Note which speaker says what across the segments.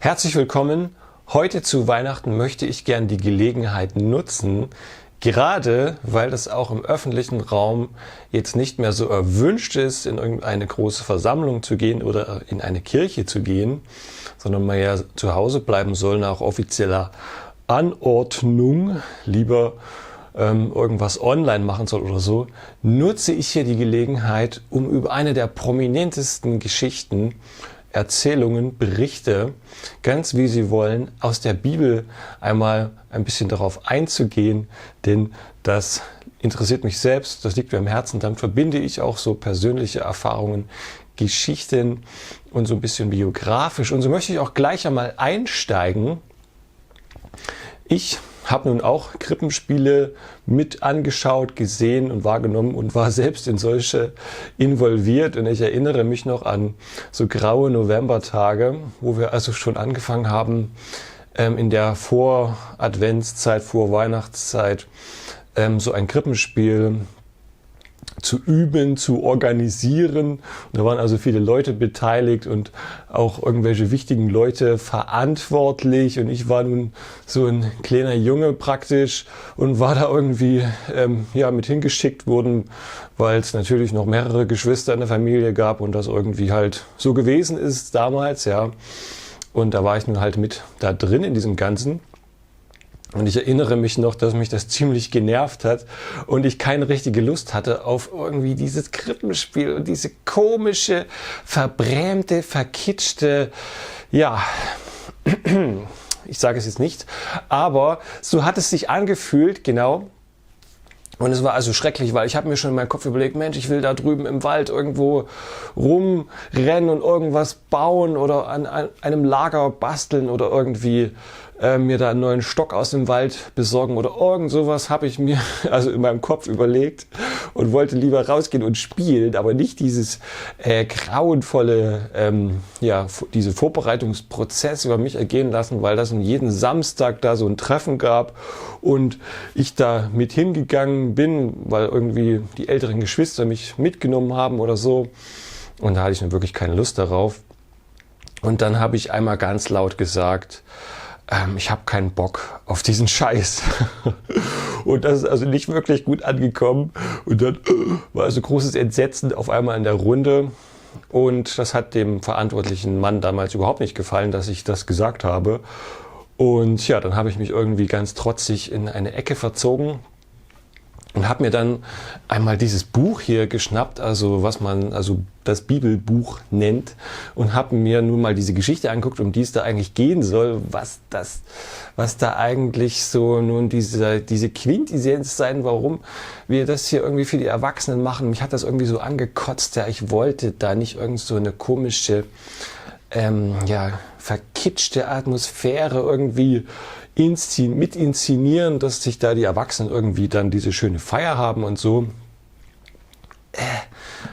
Speaker 1: Herzlich willkommen. Heute zu Weihnachten möchte ich gern die Gelegenheit nutzen, gerade weil das auch im öffentlichen Raum jetzt nicht mehr so erwünscht ist, in irgendeine große Versammlung zu gehen oder in eine Kirche zu gehen, sondern man ja zu Hause bleiben soll nach offizieller Anordnung, lieber irgendwas online machen soll oder so, nutze ich hier die Gelegenheit, um über eine der prominentesten Geschichten, Erzählungen, Berichte, ganz wie Sie wollen, aus der Bibel einmal ein bisschen darauf einzugehen, denn das interessiert mich selbst, das liegt mir am Herzen, dann verbinde ich auch so persönliche Erfahrungen, Geschichten und so ein bisschen biografisch. Und so möchte ich auch gleich einmal einsteigen. Ich habe nun auch Krippenspiele mit angeschaut, gesehen und wahrgenommen und war selbst in solche involviert. Und ich erinnere mich noch an so graue Novembertage, wo wir also schon angefangen haben, in der Vor-Adventszeit, Vor-Weihnachtszeit, so ein Krippenspiel zu üben, zu organisieren. Und da waren also viele Leute beteiligt und auch irgendwelche wichtigen Leute verantwortlich. Und ich war nun so ein kleiner Junge praktisch und war da irgendwie mit hingeschickt worden, weil es natürlich noch mehrere Geschwister in der Familie gab und das irgendwie halt so gewesen ist damals, ja. Und da war ich nun halt mit da drin in diesem Ganzen. Und ich erinnere mich noch, dass mich das ziemlich genervt hat und ich keine richtige Lust hatte auf irgendwie dieses Krippenspiel und diese komische, verbrämte, verkitschte, ja, ich sage es jetzt nicht, aber so hat es sich angefühlt, genau. Und es war also schrecklich, weil ich habe mir schon in meinem Kopf überlegt, Mensch, ich will da drüben im Wald irgendwo rumrennen und irgendwas bauen oder an einem Lager basteln oder irgendwie mir da einen neuen Stock aus dem Wald besorgen oder irgend sowas habe ich mir also in meinem Kopf überlegt und wollte lieber rausgehen und spielen, aber nicht dieses grauenvolle, diese Vorbereitungsprozess über mich ergehen lassen, weil das jeden Samstag da so ein Treffen gab und ich da mit hingegangen bin, weil irgendwie die älteren Geschwister mich mitgenommen haben oder so. Und da hatte ich nun wirklich keine Lust darauf. Und dann habe ich einmal ganz laut gesagt, ich habe keinen Bock auf diesen Scheiß. Und das ist also nicht wirklich gut angekommen. Und dann war also großes Entsetzen auf einmal in der Runde. Und das hat dem verantwortlichen Mann damals überhaupt nicht gefallen, dass ich das gesagt habe. Und ja, dann habe ich mich irgendwie ganz trotzig in eine Ecke verzogen und habe mir dann einmal dieses Buch hier geschnappt, also was man also das Bibelbuch nennt, und habe mir nun mal diese Geschichte angeguckt, um die es da eigentlich gehen soll, was da eigentlich so nun diese Quintessenz sein, warum wir das hier irgendwie für die Erwachsenen machen. Mich hat das irgendwie so angekotzt, ja, ich wollte da nicht irgend so eine komische verkitschte Atmosphäre irgendwie mit inszenieren, dass sich da die Erwachsenen irgendwie dann diese schöne Feier haben und so.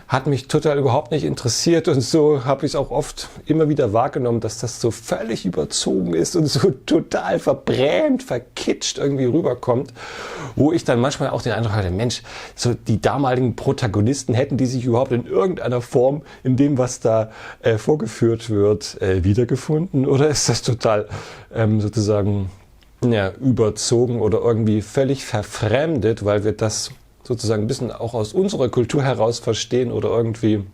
Speaker 1: Hat mich total überhaupt nicht interessiert und so habe ich es auch oft immer wieder wahrgenommen, dass das so völlig überzogen ist und so total verbrämt, verkitscht irgendwie rüberkommt, wo ich dann manchmal auch den Eindruck hatte, Mensch, so die damaligen Protagonisten, hätten die sich überhaupt in irgendeiner Form in dem, was da vorgeführt wird, wiedergefunden, oder ist das total sozusagen überzogen oder irgendwie völlig verfremdet, weil wir das sozusagen ein bisschen auch aus unserer Kultur heraus verstehen oder irgendwie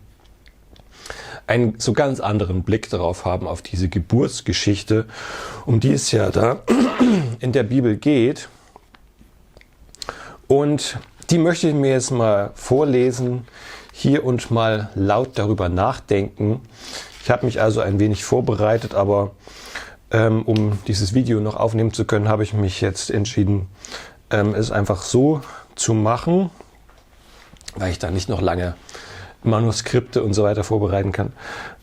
Speaker 1: einen so ganz anderen Blick darauf haben, auf diese Geburtsgeschichte, um die es ja da in der Bibel geht. Und die möchte ich mir jetzt mal vorlesen, hier und mal laut darüber nachdenken. Ich habe mich also ein wenig vorbereitet, aber um dieses Video noch aufnehmen zu können, habe ich mich jetzt entschieden, es einfach so zu machen, weil ich da nicht noch lange Manuskripte und so weiter vorbereiten kann.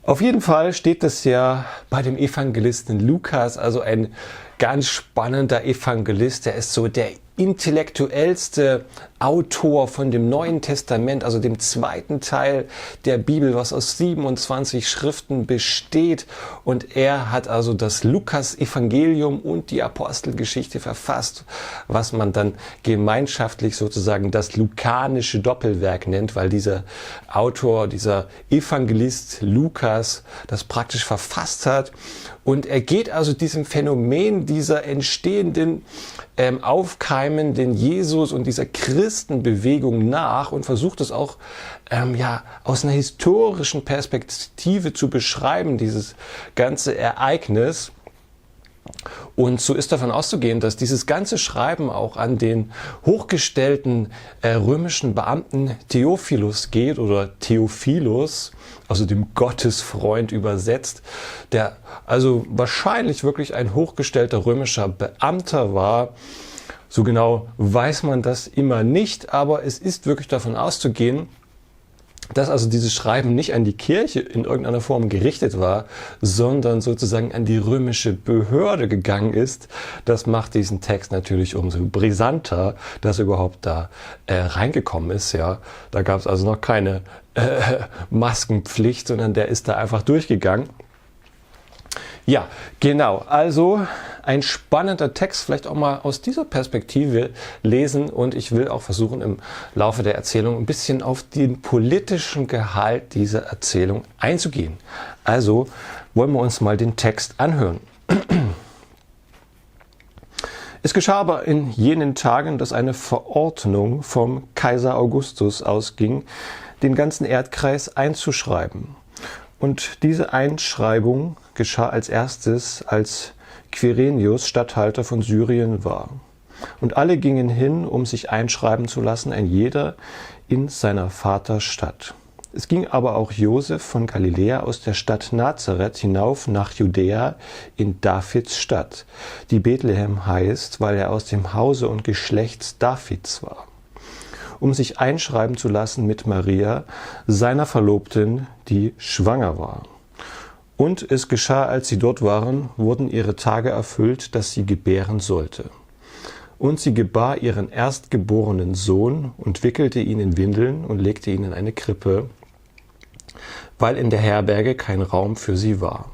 Speaker 1: Auf jeden Fall steht das ja bei dem Evangelisten Lukas, also ein ganz spannender Evangelist, der ist so der intellektuellste Autor von dem Neuen Testament, also dem zweiten Teil der Bibel, was aus 27 Schriften besteht. Und er hat also das Lukas-Evangelium und die Apostelgeschichte verfasst, was man dann gemeinschaftlich sozusagen das lukanische Doppelwerk nennt, weil dieser Autor, dieser Evangelist Lukas das praktisch verfasst hat. Und er geht also diesem Phänomen dieser entstehenden, aufkeimenden Jesus und dieser Christenbewegung nach und versucht es auch aus einer historischen Perspektive zu beschreiben, dieses ganze Ereignis. Und so ist davon auszugehen, dass dieses ganze Schreiben auch an den hochgestellten römischen Beamten Theophilus geht oder Theophilus, also dem Gottesfreund übersetzt, der also wahrscheinlich wirklich ein hochgestellter römischer Beamter war. So genau weiß man das immer nicht, aber es ist wirklich davon auszugehen, dass also dieses Schreiben nicht an die Kirche in irgendeiner Form gerichtet war, sondern sozusagen an die römische Behörde gegangen ist. Das macht diesen Text natürlich umso brisanter, dass er überhaupt da reingekommen ist. Ja, da gab es also noch keine Maskenpflicht, sondern der ist da einfach durchgegangen. Ja, genau. Also ein spannender Text, vielleicht auch mal aus dieser Perspektive lesen. Und ich will auch versuchen, im Laufe der Erzählung ein bisschen auf den politischen Gehalt dieser Erzählung einzugehen. Also wollen wir uns mal den Text anhören. Es geschah aber in jenen Tagen, dass eine Verordnung vom Kaiser Augustus ausging, den ganzen Erdkreis einzuschreiben. Und diese Einschreibung geschah als erstes, als Quirinius Statthalter von Syrien war. Und alle gingen hin, um sich einschreiben zu lassen, ein jeder in seiner Vaterstadt. Es ging aber auch Josef von Galiläa aus der Stadt Nazareth hinauf nach Judäa in Davids Stadt, die Bethlehem heißt, weil er aus dem Hause und Geschlechts Davids war, um sich einschreiben zu lassen mit Maria, seiner Verlobten, die schwanger war. Und es geschah, als sie dort waren, wurden ihre Tage erfüllt, dass sie gebären sollte. Und sie gebar ihren erstgeborenen Sohn und wickelte ihn in Windeln und legte ihn in eine Krippe, weil in der Herberge kein Raum für sie war.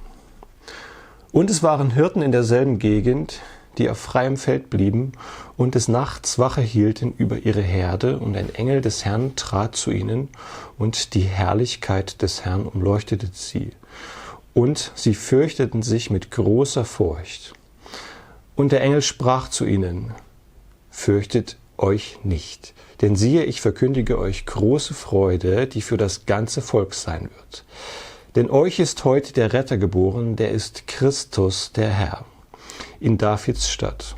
Speaker 1: Und es waren Hirten in derselben Gegend, die auf freiem Feld blieben und des Nachts Wache hielten über ihre Herde, und ein Engel des Herrn trat zu ihnen, und die Herrlichkeit des Herrn umleuchtete sie. Und sie fürchteten sich mit großer Furcht. Und der Engel sprach zu ihnen: Fürchtet euch nicht, denn siehe, ich verkündige euch große Freude, die für das ganze Volk sein wird. Denn euch ist heute der Retter geboren, der ist Christus, der Herr, in Davids Stadt.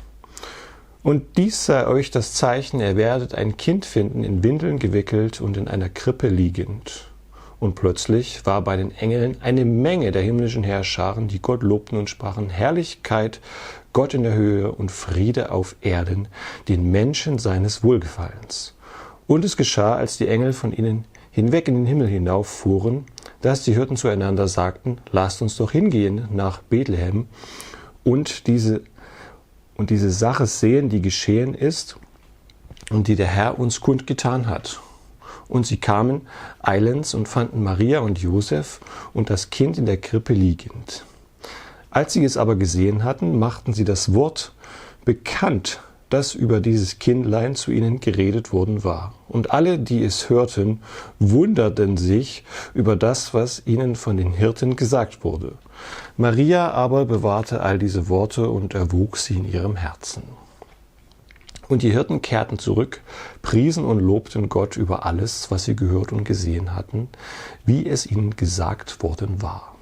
Speaker 1: Und dies sei euch das Zeichen: Ihr werdet ein Kind finden, in Windeln gewickelt und in einer Krippe liegend. Und plötzlich war bei den Engeln eine Menge der himmlischen Heerscharen, die Gott lobten und sprachen: Herrlichkeit Gott in der Höhe und Friede auf Erden, den Menschen seines Wohlgefallens. Und es geschah, als die Engel von ihnen hinweg in den Himmel hinauffuhren, dass die Hirten zueinander sagten: Lasst uns doch hingehen nach Bethlehem und diese Sache sehen, die geschehen ist und die der Herr uns kundgetan hat. Und sie kamen eilends und fanden Maria und Josef und das Kind in der Krippe liegend. Als sie es aber gesehen hatten, machten sie das Wort bekannt, das über dieses Kindlein zu ihnen geredet worden war. Und alle, die es hörten, wunderten sich über das, was ihnen von den Hirten gesagt wurde. Maria aber bewahrte all diese Worte und erwog sie in ihrem Herzen. Und die Hirten kehrten zurück, priesen und lobten Gott über alles, was sie gehört und gesehen hatten, wie es ihnen gesagt worden war.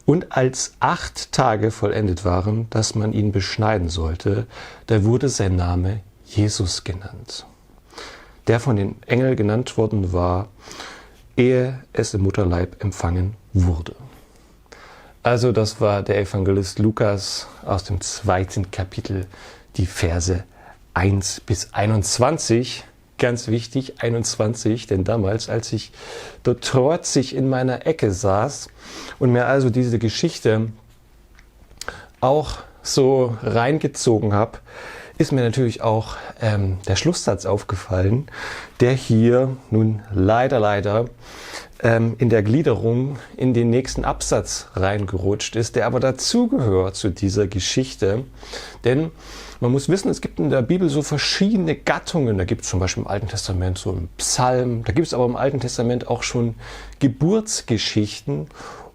Speaker 1: Und als 8 Tage vollendet waren, dass man ihn beschneiden sollte, da wurde sein Name Jesus genannt, der von den Engeln genannt worden war, ehe es im Mutterleib empfangen wurde. Also das war der Evangelist Lukas aus dem 2. Kapitel, die Verse 1 bis 21, ganz wichtig, 21, denn damals, als ich dort trotzig in meiner Ecke saß und mir also diese Geschichte auch so reingezogen habe, ist mir natürlich auch der Schlusssatz aufgefallen, der hier nun leider in der Gliederung in den nächsten Absatz reingerutscht ist, der aber dazugehört zu dieser Geschichte. Denn man muss wissen, es gibt in der Bibel so verschiedene Gattungen. Da gibt es zum Beispiel im Alten Testament so einen Psalm, da gibt es aber im Alten Testament auch schon Geburtsgeschichten.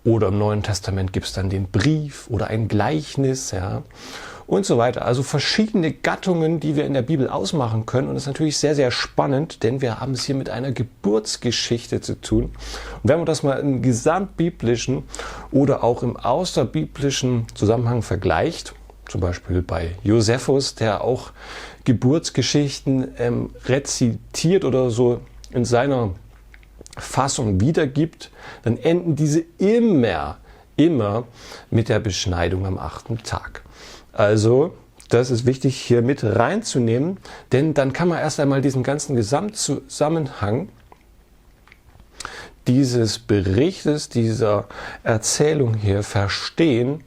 Speaker 1: Oder im Neuen Testament gibt es dann den Brief oder ein Gleichnis, ja, und so weiter. Also verschiedene Gattungen, die wir in der Bibel ausmachen können. Und das ist natürlich sehr, sehr spannend, denn wir haben es hier mit einer Geburtsgeschichte zu tun. Und wenn man das mal im gesamtbiblischen oder auch im außerbiblischen Zusammenhang vergleicht, zum Beispiel bei Josephus, der auch Geburtsgeschichten rezitiert oder so in seiner Fassung wiedergibt, dann enden diese immer mit der Beschneidung am 8. Tag. Also, das ist wichtig hier mit reinzunehmen, denn dann kann man erst einmal diesen ganzen Gesamtzusammenhang dieses Berichtes, dieser Erzählung hier verstehen,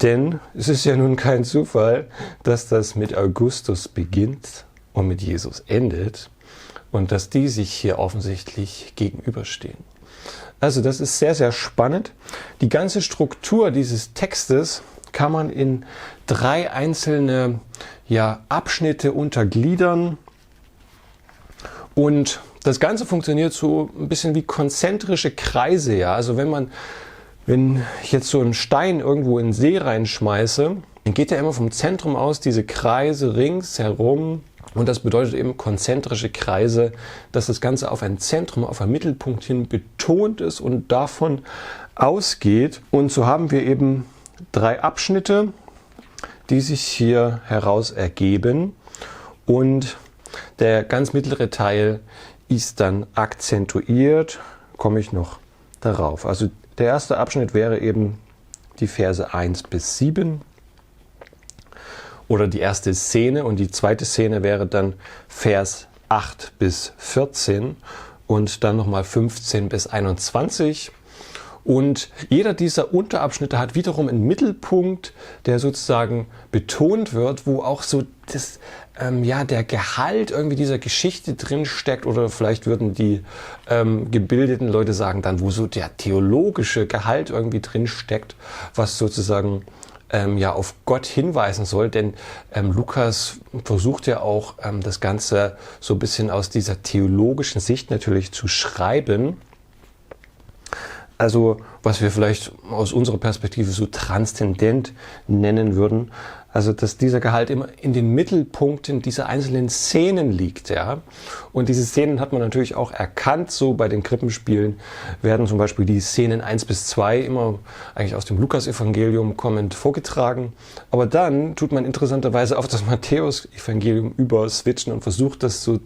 Speaker 1: denn es ist ja nun kein Zufall, dass das mit Augustus beginnt und mit Jesus endet. Und dass die sich hier offensichtlich gegenüberstehen. Also das ist sehr, sehr spannend. Die ganze Struktur dieses Textes kann man in 3 einzelne Abschnitte untergliedern. Und das Ganze funktioniert so ein bisschen wie konzentrische Kreise. Ja? Also wenn ich jetzt so einen Stein irgendwo in den See reinschmeiße, dann geht er immer vom Zentrum aus, diese Kreise ringsherum. Und das bedeutet eben konzentrische Kreise, dass das Ganze auf ein Zentrum, auf einen Mittelpunkt hin betont ist und davon ausgeht. Und so haben wir eben 3 Abschnitte, die sich hier heraus ergeben. Und der ganz mittlere Teil ist dann akzentuiert, komme ich noch darauf. Also der erste Abschnitt wäre eben die Verse 1 bis 7. Oder die erste Szene und die zweite Szene wäre dann Vers 8 bis 14 und dann nochmal 15 bis 21. Und jeder dieser Unterabschnitte hat wiederum einen Mittelpunkt, der sozusagen betont wird, wo auch so der Gehalt irgendwie dieser Geschichte drin steckt, oder vielleicht würden die gebildeten Leute sagen dann, wo so der theologische Gehalt irgendwie drin steckt, was sozusagen auf Gott hinweisen soll, denn Lukas versucht ja auch das Ganze so ein bisschen aus dieser theologischen Sicht natürlich zu schreiben. Also was wir vielleicht aus unserer Perspektive so transzendent nennen würden. Also dass dieser Gehalt immer in den Mittelpunkten dieser einzelnen Szenen liegt. Ja? Und diese Szenen hat man natürlich auch erkannt. So bei den Krippenspielen werden zum Beispiel die Szenen 1 bis 2 immer eigentlich aus dem Lukas-Evangelium kommend vorgetragen. Aber dann tut man interessanterweise auf das Matthäus-Evangelium überswitchen und versucht das so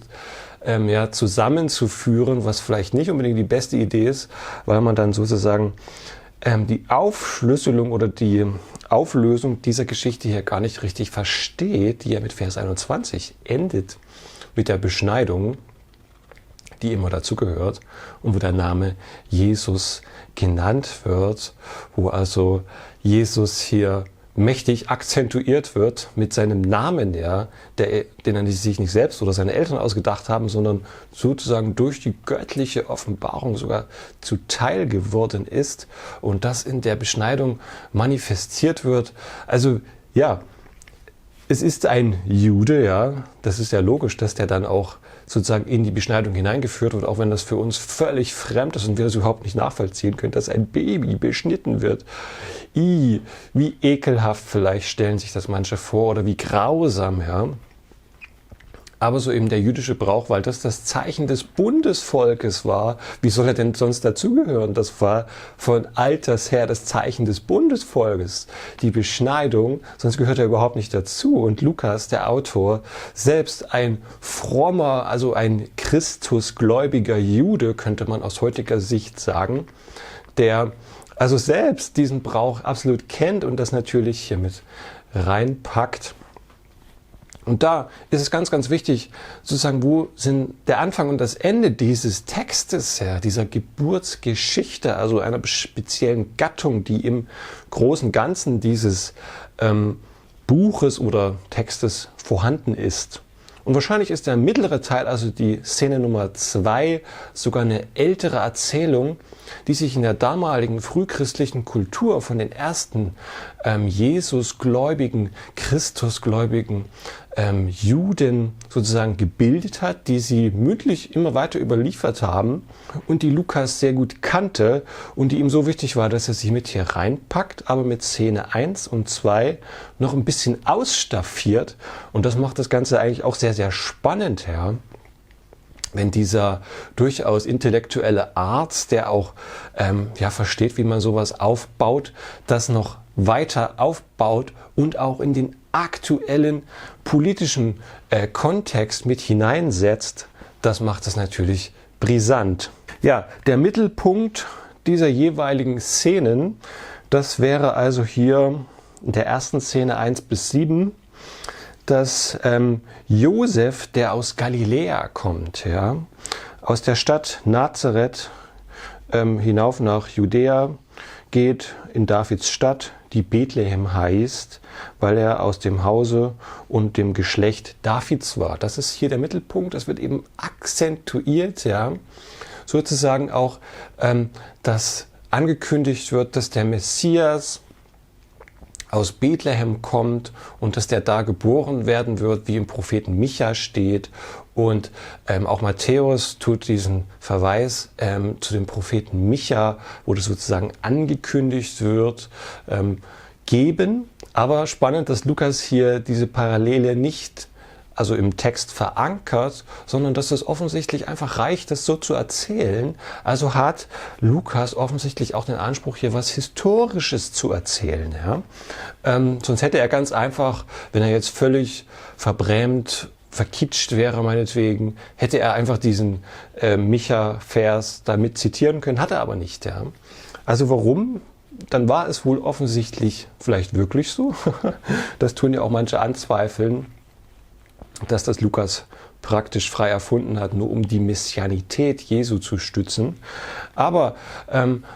Speaker 1: zusammenzuführen, was vielleicht nicht unbedingt die beste Idee ist, weil man dann sozusagen die Aufschlüsselung oder die Auflösung dieser Geschichte hier gar nicht richtig versteht, die ja mit Vers 21 endet, mit der Beschneidung, die immer dazugehört und wo der Name Jesus genannt wird, wo also Jesus hier mächtig akzentuiert wird mit seinem Namen, ja, den er sich nicht selbst oder seine Eltern ausgedacht haben, sondern sozusagen durch die göttliche Offenbarung sogar zuteil geworden ist und das in der Beschneidung manifestiert wird. Also ja, es ist ein Jude, ja, das ist ja logisch, dass der dann auch sozusagen in die Beschneidung hineingeführt wird, auch wenn das für uns völlig fremd ist und wir das überhaupt nicht nachvollziehen können, dass ein Baby beschnitten wird. Wie ekelhaft vielleicht stellen sich das manche vor oder wie grausam, ja. Aber so eben der jüdische Brauch, weil das Zeichen des Bundesvolkes war. Wie soll er denn sonst dazugehören? Das war von alters her das Zeichen des Bundesvolkes. Die Beschneidung, sonst gehört er überhaupt nicht dazu. Und Lukas, der Autor, selbst ein frommer, also ein Christusgläubiger Jude, könnte man aus heutiger Sicht sagen, der also selbst diesen Brauch absolut kennt und das natürlich hier mit reinpackt. Und da ist es ganz, ganz wichtig, sozusagen, wo sind der Anfang und das Ende dieses Textes, ja, dieser Geburtsgeschichte, also einer speziellen Gattung, die im großen Ganzen dieses Buches oder Textes vorhanden ist. Und wahrscheinlich ist der mittlere Teil, also die Szene Nummer 2, sogar eine ältere Erzählung, die sich in der damaligen frühchristlichen Kultur von den ersten Jesusgläubigen, Christusgläubigen Juden sozusagen gebildet hat, die sie mündlich immer weiter überliefert haben und die Lukas sehr gut kannte und die ihm so wichtig war, dass er sie mit hier reinpackt, aber mit Szene 1 und 2 noch ein bisschen ausstaffiert. Und das macht das Ganze eigentlich auch sehr, sehr spannend, ja. Wenn dieser durchaus intellektuelle Arzt, der auch versteht, wie man sowas aufbaut, das noch weiter aufbaut und auch in den aktuellen politischen Kontext mit hineinsetzt, das macht es natürlich brisant. Ja, der Mittelpunkt dieser jeweiligen Szenen, das wäre also hier in der ersten Szene 1 bis 7, dass Josef, der aus Galiläa kommt, ja, aus der Stadt Nazareth hinauf nach Judäa geht, in Davids Stadt, die Bethlehem heißt, weil er aus dem Hause und dem Geschlecht Davids war. Das ist hier der Mittelpunkt, das wird eben akzentuiert, ja, sozusagen auch, dass angekündigt wird, dass der Messias aus Bethlehem kommt und dass der da geboren werden wird, wie im Propheten Micha steht. Und auch Matthäus tut diesen Verweis zu dem Propheten Micha, wo das sozusagen angekündigt wird, geben. Aber spannend, dass Lukas hier diese Parallele nicht also im Text verankert, sondern dass es offensichtlich einfach reicht, das so zu erzählen. Also hat Lukas offensichtlich auch den Anspruch, hier was Historisches zu erzählen. Ja? Sonst hätte er ganz einfach, wenn er jetzt völlig verbrämt, verkitscht wäre meinetwegen, hätte er einfach diesen Micha-Vers damit zitieren können, hat er aber nicht. Ja? Also warum? Dann war es wohl offensichtlich vielleicht wirklich so. Das tun ja auch manche anzweifeln, dass das Lukas praktisch frei erfunden hat, nur um die Messianität Jesu zu stützen. Aber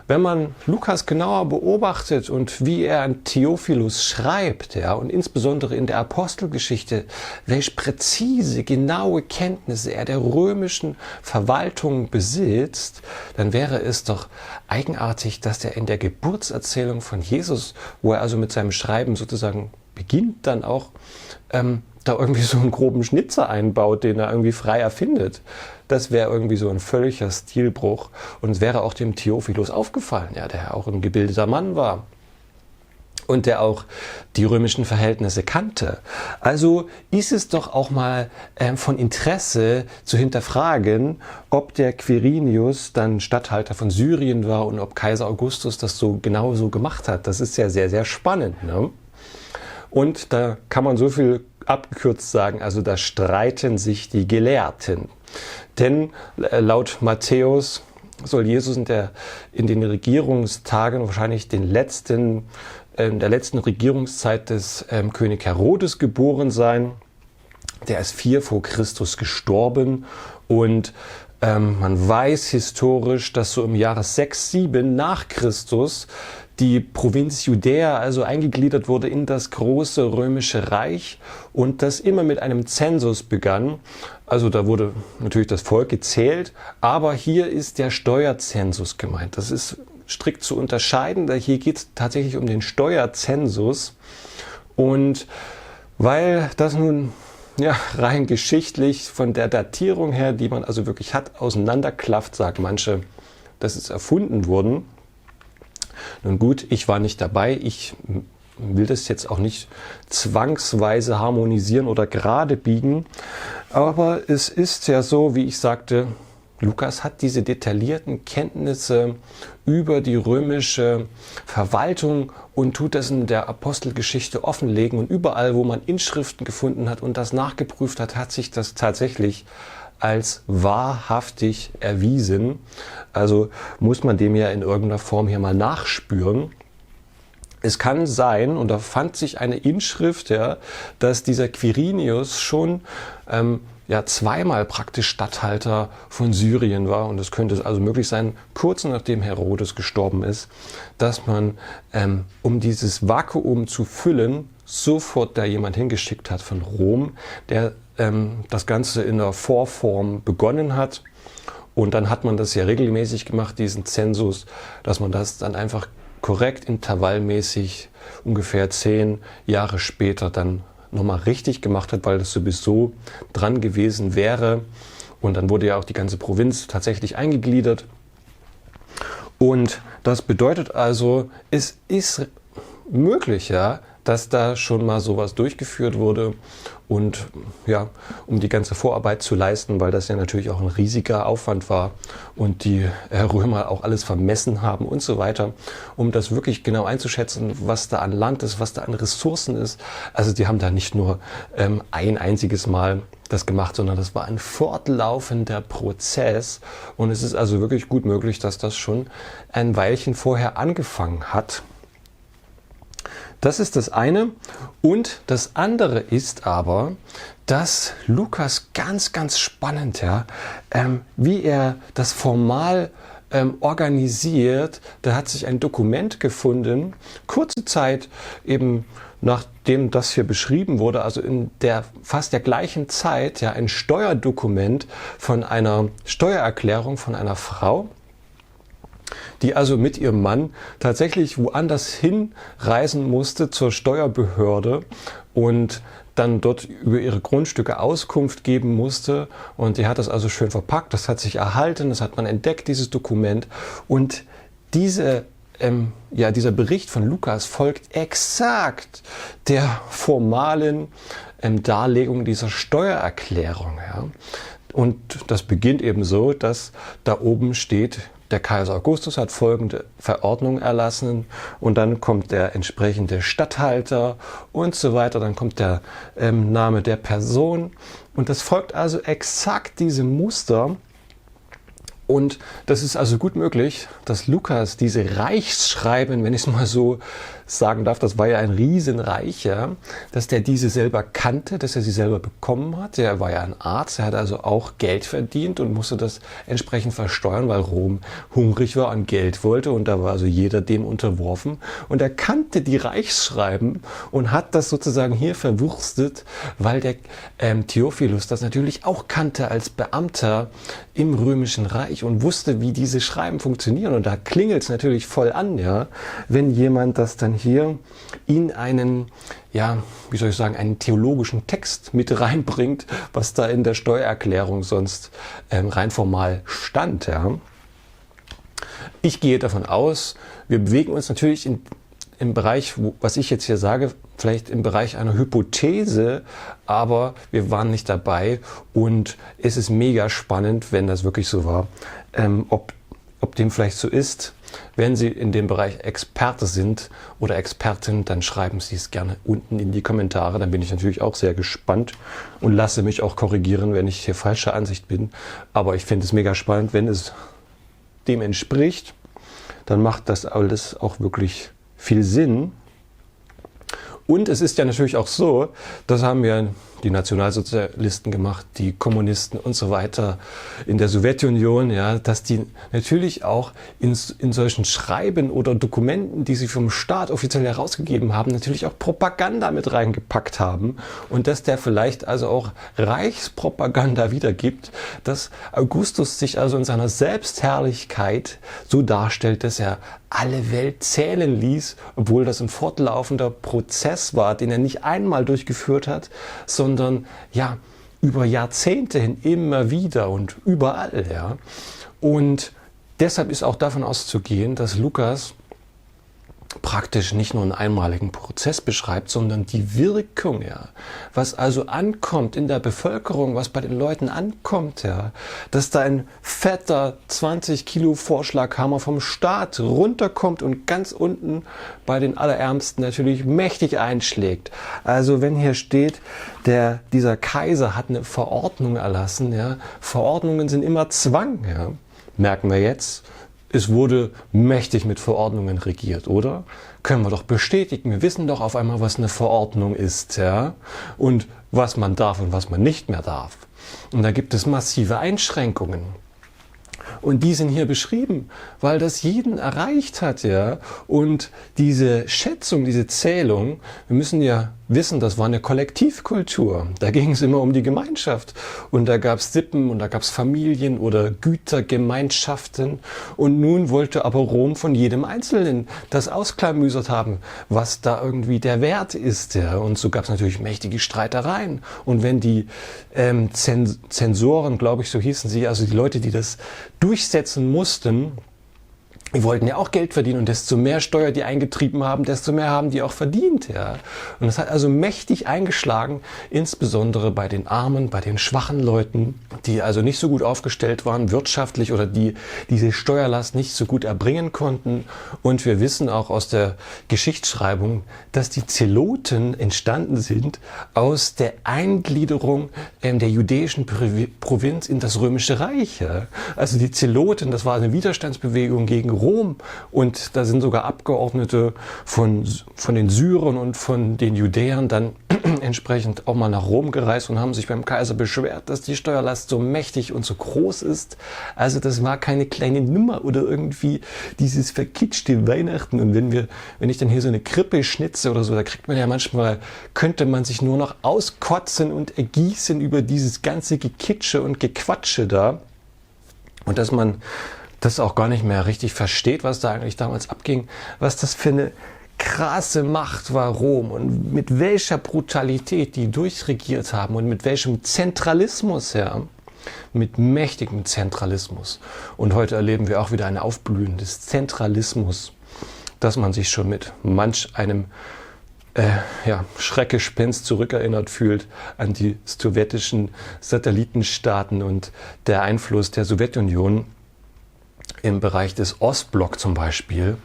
Speaker 1: wenn man Lukas genauer beobachtet und wie er an Theophilus schreibt, ja, und insbesondere in der Apostelgeschichte, welche präzise, genaue Kenntnisse er der römischen Verwaltung besitzt, dann wäre es doch eigenartig, dass er in der Geburtserzählung von Jesus, wo er also mit seinem Schreiben sozusagen beginnt, dann auch da irgendwie so einen groben Schnitzer einbaut, den er irgendwie frei erfindet. Das wäre irgendwie so ein völliger Stilbruch. Und es wäre auch dem Theophilus aufgefallen, ja, der auch ein gebildeter Mann war und der auch die römischen Verhältnisse kannte. Also ist es doch auch mal von Interesse zu hinterfragen, ob der Quirinius dann Statthalter von Syrien war und ob Kaiser Augustus das so genau so gemacht hat. Das ist ja sehr, sehr spannend, ne? Und da kann man so viel abgekürzt sagen, also da streiten sich die Gelehrten. Denn laut Matthäus soll Jesus in den Regierungstagen, wahrscheinlich in der letzten Regierungszeit des König Herodes geboren sein. Der ist 4 vor Christus gestorben und man weiß historisch, dass so im Jahre 6, 7 nach Christus die Provinz Judäa also eingegliedert wurde in das große römische Reich und das immer mit einem Zensus begann. Also da wurde natürlich das Volk gezählt, aber hier ist der Steuerzensus gemeint. Das ist strikt zu unterscheiden, denn hier geht es tatsächlich um den Steuerzensus. Und weil das nun rein geschichtlich von der Datierung her, die man also wirklich hat, auseinanderklafft, sagen manche, das ist erfunden worden. Nun gut, ich war nicht dabei, ich will das jetzt auch nicht zwangsweise harmonisieren oder gerade biegen, aber es ist ja so, wie ich sagte, Lukas hat diese detaillierten Kenntnisse über die römische Verwaltung und tut das in der Apostelgeschichte offenlegen und überall, wo man Inschriften gefunden hat und das nachgeprüft hat, hat sich das tatsächlich als wahrhaftig erwiesen. Also muss man dem ja in irgendeiner Form hier mal nachspüren. Es kann sein, und da fand sich eine Inschrift, ja, dass dieser Quirinius schon zweimal praktisch Statthalter von Syrien war. Und es könnte also möglich sein, kurz nachdem Herodes gestorben ist, dass man, um dieses Vakuum zu füllen, sofort da jemand hingeschickt hat von Rom, der das Ganze in der Vorform begonnen hat. Und dann hat man das ja regelmäßig gemacht, diesen Zensus, dass man das dann einfach korrekt intervallmäßig ungefähr 10 Jahre später dann nochmal richtig gemacht hat, weil das sowieso dran gewesen wäre. Und dann wurde ja auch die ganze Provinz tatsächlich eingegliedert. Und das bedeutet also, es ist möglich, ja, dass da schon mal sowas durchgeführt wurde und ja, um die ganze Vorarbeit zu leisten, weil das ja natürlich auch ein riesiger Aufwand war und die Römer auch alles vermessen haben und so weiter, um das wirklich genau einzuschätzen, was da an Land ist, was da an Ressourcen ist. Also die haben da nicht nur ein einziges Mal das gemacht, sondern das war ein fortlaufender Prozess und es ist also wirklich gut möglich, dass das schon ein Weilchen vorher angefangen hat. Das ist das eine. Und das andere ist aber, dass Lukas ganz, ganz spannend, ja, wie er das formal organisiert. Da hat sich ein Dokument gefunden, kurze Zeit eben nachdem das hier beschrieben wurde, also in der fast der gleichen Zeit, ja, ein Steuerdokument von einer Steuererklärung von einer Frau, die also mit ihrem Mann tatsächlich woanders hinreisen musste zur Steuerbehörde und dann dort über ihre Grundstücke Auskunft geben musste. Und die hat das also schön verpackt, das hat sich erhalten, das hat man entdeckt, dieses Dokument. Und dieser Bericht von Lukas folgt exakt der formalen Darlegung dieser Steuererklärung. Ja. Und das beginnt eben so, dass da oben steht, der Kaiser Augustus hat folgende Verordnung erlassen und dann kommt der entsprechende Statthalter und so weiter, dann kommt der Name der Person und das folgt also exakt diesem Muster. Und das ist also gut möglich, dass Lukas diese Reichsschreiben, wenn ich es mal so sagen darf, das war ja ein Riesenreich, ja, dass der diese selber kannte, dass er sie selber bekommen hat. Er war ja ein Arzt, er hat also auch Geld verdient und musste das entsprechend versteuern, weil Rom hungrig war und Geld wollte und da war also jeder dem unterworfen. Und er kannte die Reichsschreiben und hat das sozusagen hier verwurstet, weil der Theophilus das natürlich auch kannte als Beamter im Römischen Reich und wusste, wie diese Schreiben funktionieren. Und da klingelt es natürlich voll an, ja, wenn jemand das dann hier in einen, ja, wie soll ich sagen, einen theologischen Text mit reinbringt, was da in der Steuererklärung sonst rein formal stand, ja. Ich gehe davon aus, wir bewegen uns natürlich im Bereich, was ich jetzt hier sage, vielleicht im Bereich einer Hypothese, aber wir waren nicht dabei und es ist mega spannend, wenn das wirklich so war, ob dem vielleicht so ist. Wenn Sie in dem Bereich Experte sind oder Expertin, dann schreiben Sie es gerne unten in die Kommentare. Dann bin ich natürlich auch sehr gespannt und lasse mich auch korrigieren, wenn ich hier falscher Ansicht bin. Aber ich finde es mega spannend, wenn es dem entspricht, dann macht das alles auch wirklich viel Sinn. Und es ist ja natürlich auch so, das haben ja die Nationalsozialisten gemacht, die Kommunisten und so weiter in der Sowjetunion, ja, dass die natürlich auch in solchen Schreiben oder Dokumenten, die sie vom Staat offiziell herausgegeben haben, natürlich auch Propaganda mit reingepackt haben und dass der vielleicht also auch Reichspropaganda wiedergibt, dass Augustus sich also in seiner Selbstherrlichkeit so darstellt, dass er alle Welt zählen ließ, obwohl das ein fortlaufender Prozess war, den er nicht einmal durchgeführt hat, sondern ja über Jahrzehnte hin immer wieder und überall, ja. Und deshalb ist auch davon auszugehen, dass Lukas praktisch nicht nur einen einmaligen Prozess beschreibt, sondern die Wirkung, ja, was also ankommt in der Bevölkerung, was bei den Leuten ankommt, ja, dass da ein fetter 20 Kilo Vorschlaghammer vom Staat runterkommt und ganz unten bei den Allerärmsten natürlich mächtig einschlägt. Also wenn hier steht, dieser Kaiser hat eine Verordnung erlassen, ja, Verordnungen sind immer Zwang, ja, merken wir jetzt. Es wurde mächtig mit Verordnungen regiert, oder? Können wir doch bestätigen. Wir wissen doch auf einmal, was eine Verordnung ist, ja? Und was man darf und was man nicht mehr darf. Und da gibt es massive Einschränkungen. Und die sind hier beschrieben, weil das jeden erreicht hat, ja? Und diese Schätzung, diese Zählung, wir müssen ja wissen, das war eine Kollektivkultur. Da ging es immer um die Gemeinschaft. Und da gab es Sippen und da gab es Familien oder Gütergemeinschaften. Und nun wollte aber Rom von jedem Einzelnen das ausklamüsert haben, was da irgendwie der Wert ist. Ja. Und so gab es natürlich mächtige Streitereien. Und wenn die Zensoren, glaube ich, so hießen sie, also die Leute, die das durchsetzen mussten, die wollten ja auch Geld verdienen, und desto mehr Steuer die eingetrieben haben, desto mehr haben die auch verdient. Ja. Und das hat also mächtig eingeschlagen, insbesondere bei den Armen, bei den schwachen Leuten, die also nicht so gut aufgestellt waren wirtschaftlich oder die diese Steuerlast nicht so gut erbringen konnten. Und wir wissen auch aus der Geschichtsschreibung, dass die Zeloten entstanden sind aus der Eingliederung der judäischen Provinz in das Römische Reich. Ja. Also die Zeloten, das war eine Widerstandsbewegung gegen Rom, und da sind sogar Abgeordnete von den Syrern und von den Judäern dann entsprechend auch mal nach Rom gereist und haben sich beim Kaiser beschwert, dass die Steuerlast so mächtig und so groß ist. Also das war keine kleine Nummer oder irgendwie dieses verkitschte Weihnachten. Und wenn ich dann hier so eine Krippe schnitze oder so, da könnte man sich nur noch auskotzen und ergießen über dieses ganze Gekitsche und Gequatsche da. Und dass man das auch gar nicht mehr richtig versteht, was da eigentlich damals abging, was das für eine krasse Macht war, Rom, und mit welcher Brutalität die durchregiert haben und mit welchem Zentralismus, ja, mit mächtigem Zentralismus. Und heute erleben wir auch wieder ein Aufblühen des Zentralismus, dass man sich schon mit manch einem Schreckgespenst zurückerinnert fühlt an die sowjetischen Satellitenstaaten und der Einfluss der Sowjetunion im Bereich des Ostblock zum Beispiel,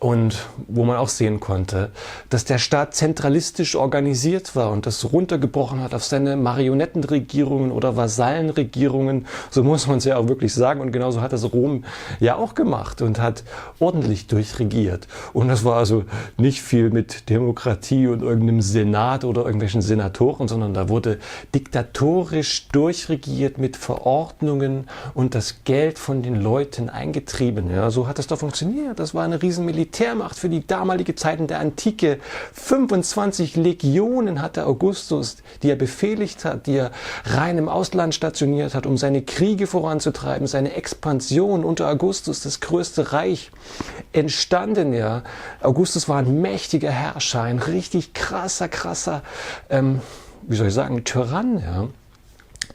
Speaker 1: und wo man auch sehen konnte, dass der Staat zentralistisch organisiert war und das runtergebrochen hat auf seine Marionettenregierungen oder Vasallenregierungen. So muss man es ja auch wirklich sagen. Und genauso hat das Rom ja auch gemacht und hat ordentlich durchregiert. Und das war also nicht viel mit Demokratie und irgendeinem Senat oder irgendwelchen Senatoren, sondern da wurde diktatorisch durchregiert mit Verordnungen und das Geld von den Leuten eingetrieben. Ja, so hat es doch funktioniert. Das war eine riesen Militärmacht für die damalige Zeit in der Antike. 25 Legionen hatte Augustus, die er befehligt hat, die er rein im Ausland stationiert hat, um seine Kriege voranzutreiben, seine Expansion. Unter Augustus das größte Reich entstanden. Ja. Augustus war ein mächtiger Herrscher, ein richtig krasser, Tyrann. Ja.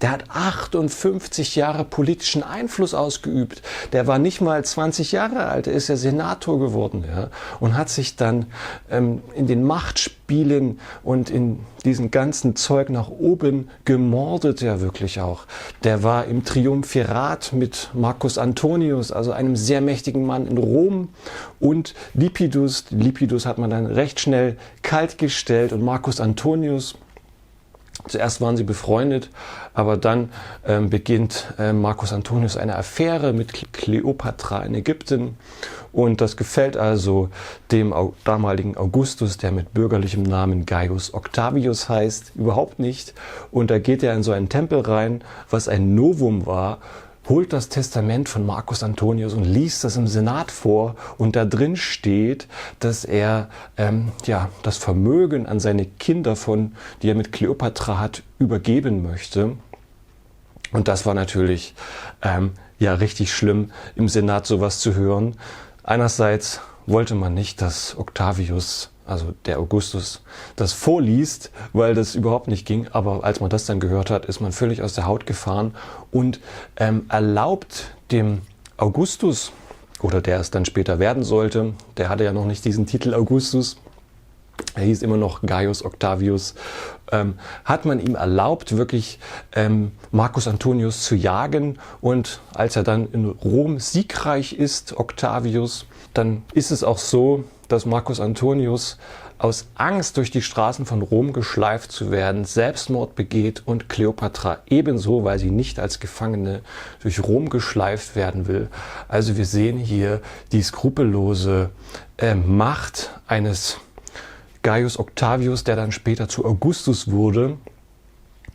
Speaker 1: Der hat 58 Jahre politischen Einfluss ausgeübt. Der war nicht mal 20 Jahre alt, er ist ja Senator geworden, ja, und hat sich dann in den Machtspielen und in diesem ganzen Zeug nach oben gemordet, ja wirklich auch. Der war im Triumphirat mit Marcus Antonius, also einem sehr mächtigen Mann in Rom, und Lepidus. Lepidus hat man dann recht schnell kaltgestellt, und Marcus Antonius, zuerst waren sie befreundet, aber dann beginnt Marcus Antonius eine Affäre mit Kleopatra in Ägypten, und das gefällt also dem damaligen Augustus, der mit bürgerlichem Namen Gaius Octavius heißt, überhaupt nicht. Und da geht er in so einen Tempel rein, was ein Novum war, holt das Testament von Marcus Antonius und liest das im Senat vor, und da drin steht, dass er das Vermögen an seine Kinder, die er mit Kleopatra hat, übergeben möchte. Und das war natürlich richtig schlimm, im Senat sowas zu hören. Einerseits wollte man nicht, dass Octavius, also der Augustus, das vorliest, weil das überhaupt nicht ging. Aber als man das dann gehört hat, ist man völlig aus der Haut gefahren und erlaubt dem Augustus, oder der es dann später werden sollte, der hatte ja noch nicht diesen Titel Augustus, er hieß immer noch Gaius Octavius, hat man ihm erlaubt, wirklich Marcus Antonius zu jagen. Und als er dann in Rom siegreich ist, Octavius, dann ist es auch so, dass Marcus Antonius aus Angst, durch die Straßen von Rom geschleift zu werden, Selbstmord begeht, und Kleopatra ebenso, weil sie nicht als Gefangene durch Rom geschleift werden will. Also wir sehen hier die skrupellose Macht eines Gaius Octavius, der dann später zu Augustus wurde,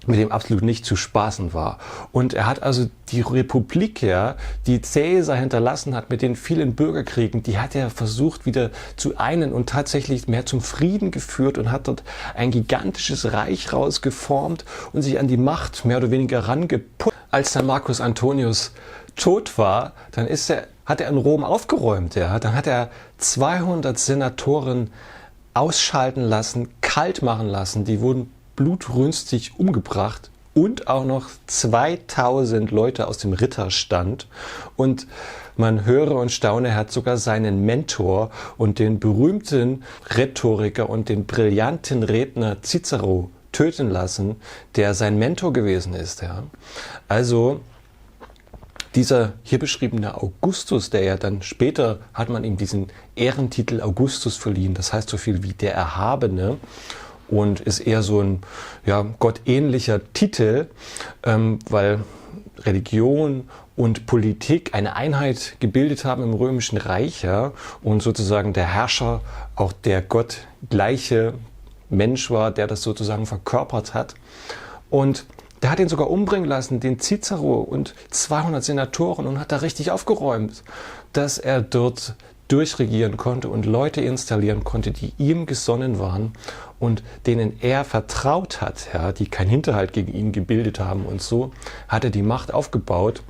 Speaker 1: mit dem absolut nicht zu spaßen war. Und er hat also die Republik, ja, die Caesar hinterlassen hat mit den vielen Bürgerkriegen, die hat er versucht wieder zu einen und tatsächlich mehr zum Frieden geführt und hat dort ein gigantisches Reich rausgeformt und sich an die Macht mehr oder weniger rangeputzt. Als dann Marcus Antonius tot war, dann hat er in Rom aufgeräumt. Ja. Dann hat er 200 Senatoren ausschalten lassen, kalt machen lassen. Die wurden blutrünstig umgebracht und auch noch 2000 Leute aus dem Ritterstand. Und man höre und staune, er hat sogar seinen Mentor und den berühmten Rhetoriker und den brillanten Redner Cicero töten lassen, der sein Mentor gewesen ist. Ja. Also dieser hier beschriebene Augustus, der ja dann später hat man ihm diesen Ehrentitel Augustus verliehen, das heißt so viel wie der Erhabene, und ist eher so ein gottähnlicher Titel, weil Religion und Politik eine Einheit gebildet haben im Römischen Reich, ja, und sozusagen der Herrscher auch der gottgleiche Mensch war, der das sozusagen verkörpert hat. Und der hat ihn sogar umbringen lassen, den Cicero und 200 Senatoren, und hat da richtig aufgeräumt, dass er dort durchregieren konnte und Leute installieren konnte, die ihm gesonnen waren und denen er vertraut hat, ja, die keinen Hinterhalt gegen ihn gebildet haben. Und so hat er die Macht aufgebaut.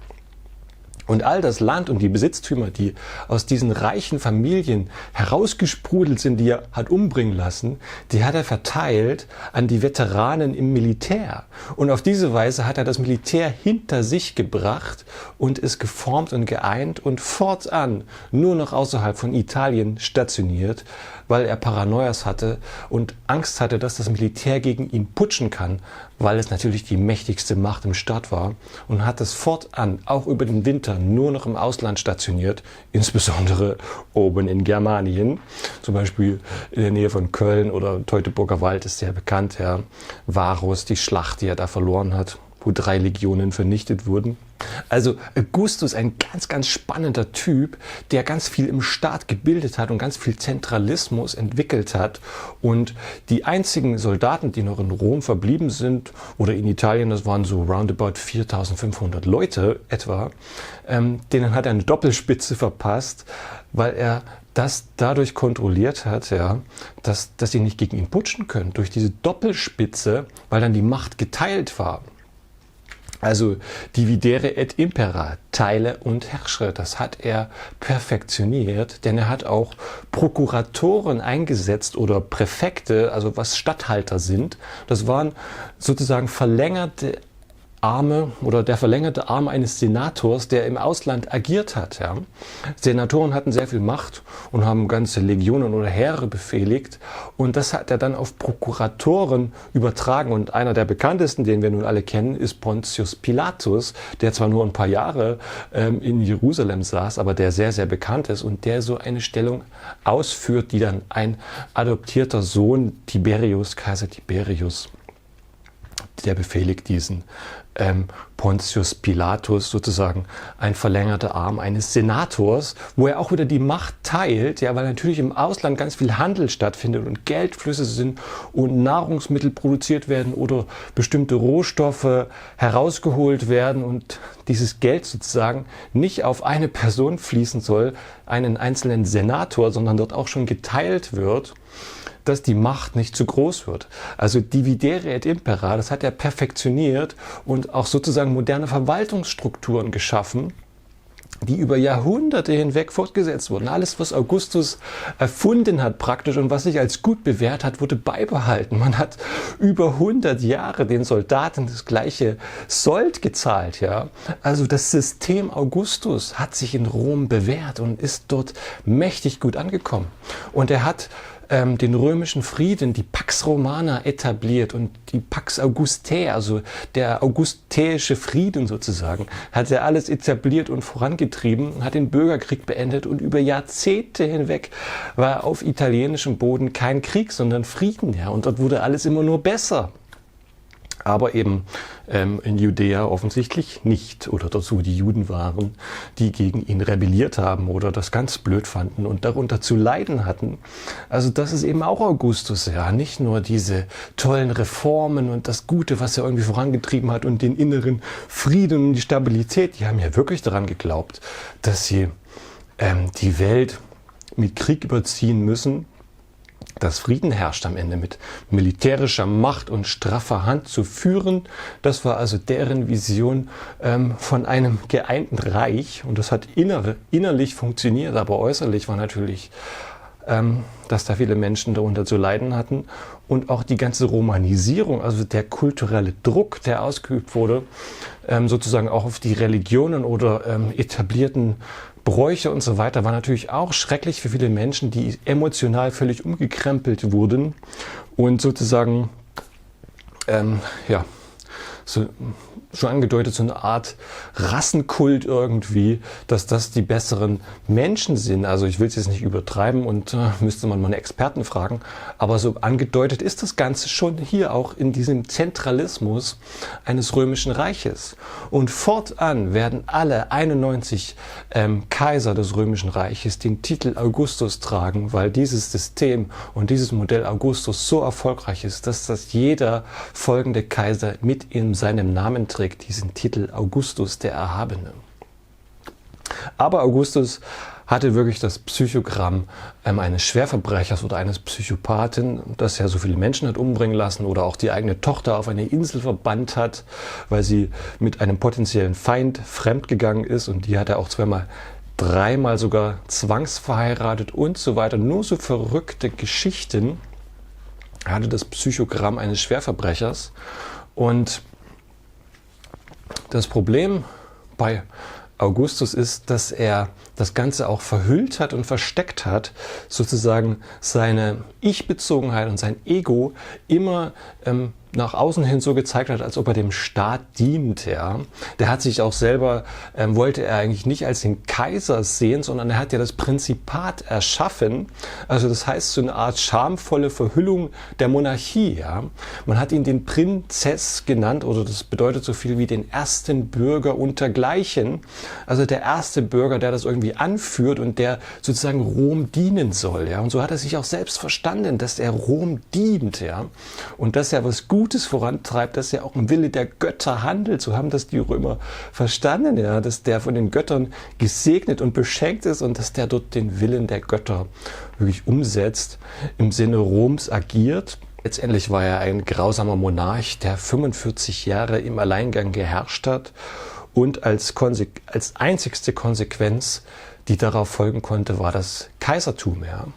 Speaker 1: Und all das Land und die Besitztümer, die aus diesen reichen Familien herausgesprudelt sind, die er hat umbringen lassen, die hat er verteilt an die Veteranen im Militär. Und auf diese Weise hat er das Militär hinter sich gebracht und es geformt und geeint und fortan nur noch außerhalb von Italien stationiert, weil er Paranoias hatte und Angst hatte, dass das Militär gegen ihn putschen kann, weil es natürlich die mächtigste Macht im Staat war, und hat es fortan auch über den Winter nur noch im Ausland stationiert, insbesondere oben in Germanien, zum Beispiel in der Nähe von Köln oder Teutoburger Wald ist sehr bekannt, ja, Varus, die Schlacht, die er da verloren hat, wo 3 Legionen vernichtet wurden. Also Augustus, ein ganz, ganz spannender Typ, der ganz viel im Staat gebildet hat und ganz viel Zentralismus entwickelt hat. Und die einzigen Soldaten, die noch in Rom verblieben sind oder in Italien, das waren so roundabout 4.500 Leute etwa, denen hat er eine Doppelspitze verpasst, weil er das dadurch kontrolliert hat, ja, dass sie nicht gegen ihn putschen können. Durch diese Doppelspitze, weil dann die Macht geteilt war. Also dividere et impera, teile und herrsche, das hat er perfektioniert, denn er hat auch Prokuratoren eingesetzt oder Präfekte, also was Statthalter sind. Das waren sozusagen verlängerte Arme oder der verlängerte Arm eines Senators, der im Ausland agiert hat. Ja. Senatoren hatten sehr viel Macht und haben ganze Legionen oder Heere befehligt, und das hat er dann auf Prokuratoren übertragen, und einer der bekanntesten, den wir nun alle kennen, ist Pontius Pilatus, der zwar nur ein paar Jahre in Jerusalem saß, aber der sehr, sehr bekannt ist und der so eine Stellung ausführt, die dann ein adoptierter Sohn Tiberius, Kaiser Tiberius, der befehligt diesen Pontius Pilatus, sozusagen ein verlängerter Arm eines Senators, wo er auch wieder die Macht teilt, ja, weil natürlich im Ausland ganz viel Handel stattfindet und Geldflüsse sind und Nahrungsmittel produziert werden oder bestimmte Rohstoffe herausgeholt werden und dieses Geld sozusagen nicht auf eine Person fließen soll, einen einzelnen Senator, sondern dort auch schon geteilt wird, dass die Macht nicht zu groß wird. Also dividere et impera, das hat er perfektioniert und auch sozusagen moderne Verwaltungsstrukturen geschaffen, die über Jahrhunderte hinweg fortgesetzt wurden. Alles, was Augustus erfunden hat praktisch und was sich als gut bewährt hat, wurde beibehalten. Man hat über 100 Jahre den Soldaten das gleiche Sold gezahlt. Ja? Also das System Augustus hat sich in Rom bewährt und ist dort mächtig gut angekommen. Und er hat den römischen Frieden, die Pax Romana etabliert und die Pax Augustae, also der augustäische Frieden sozusagen, hat er alles etabliert und vorangetrieben, hat den Bürgerkrieg beendet und über Jahrzehnte hinweg war auf italienischem Boden kein Krieg, sondern Frieden, ja, und dort wurde alles immer nur besser. Aber eben in Judäa offensichtlich nicht. Oder dazu die Juden waren, die gegen ihn rebelliert haben oder das ganz blöd fanden und darunter zu leiden hatten. Also das ist eben auch Augustus, ja. Nicht nur diese tollen Reformen und das Gute, was er irgendwie vorangetrieben hat und den inneren Frieden und die Stabilität. Die haben ja wirklich daran geglaubt, dass sie die Welt mit Krieg überziehen müssen, dass Frieden herrscht am Ende mit militärischer Macht und straffer Hand zu führen. Das war also deren Vision von einem geeinten Reich. Und das hat innerlich funktioniert, aber äußerlich war natürlich, dass da viele Menschen darunter zu leiden hatten. Und auch die ganze Romanisierung, also der kulturelle Druck, der ausgeübt wurde, sozusagen auch auf die Religionen oder etablierten Bräuche und so weiter, war natürlich auch schrecklich für viele Menschen, die emotional völlig umgekrempelt wurden und sozusagen, so schon angedeutet, so eine Art Rassenkult irgendwie, dass das die besseren Menschen sind. Also ich will es jetzt nicht übertreiben und müsste man mal einen Experten fragen, aber so angedeutet ist das Ganze schon hier auch in diesem Zentralismus eines römischen Reiches. Und fortan werden alle 91 Kaiser des römischen Reiches den Titel Augustus tragen, weil dieses System und dieses Modell Augustus so erfolgreich ist, dass das jeder folgende Kaiser mit in seinem Namen trägt, diesen Titel Augustus der Erhabene. Aber Augustus hatte wirklich das Psychogramm eines Schwerverbrechers oder eines Psychopathen, das ja so viele Menschen hat umbringen lassen oder auch die eigene Tochter auf eine Insel verbannt hat, weil sie mit einem potenziellen Feind fremdgegangen ist, und die hat er auch dreimal sogar zwangsverheiratet und so weiter. Nur so verrückte Geschichten. Er hatte das Psychogramm eines Schwerverbrechers. Und das Problem bei Augustus ist, dass er das Ganze auch verhüllt hat und versteckt hat, sozusagen seine Ich-Bezogenheit und sein Ego immer nach außen hin so gezeigt hat, als ob er dem Staat dient. Ja. Der hat sich auch selber, wollte er eigentlich nicht als den Kaiser sehen, sondern er hat ja das Prinzipat erschaffen. Also das heißt so eine Art schamvolle Verhüllung der Monarchie. Ja. Man hat ihn den Prinzess genannt, oder das bedeutet so viel wie den ersten Bürger untergleichen. Also der erste Bürger, der das irgendwie anführt und der sozusagen Rom dienen soll. Ja. Und so hat er sich auch selbst verstanden, dass er Rom dient. Ja. Und dass er was Gutes vorantreibt, dass er auch im Wille der Götter handelt. So haben das die Römer verstanden, ja, dass der von den Göttern gesegnet und beschenkt ist und dass der dort den Willen der Götter wirklich umsetzt, im Sinne Roms agiert. Letztendlich war er ein grausamer Monarch, der 45 Jahre im Alleingang geherrscht hat und als einzigste Konsequenz, die darauf folgen konnte, war das Kaisertum. Ja.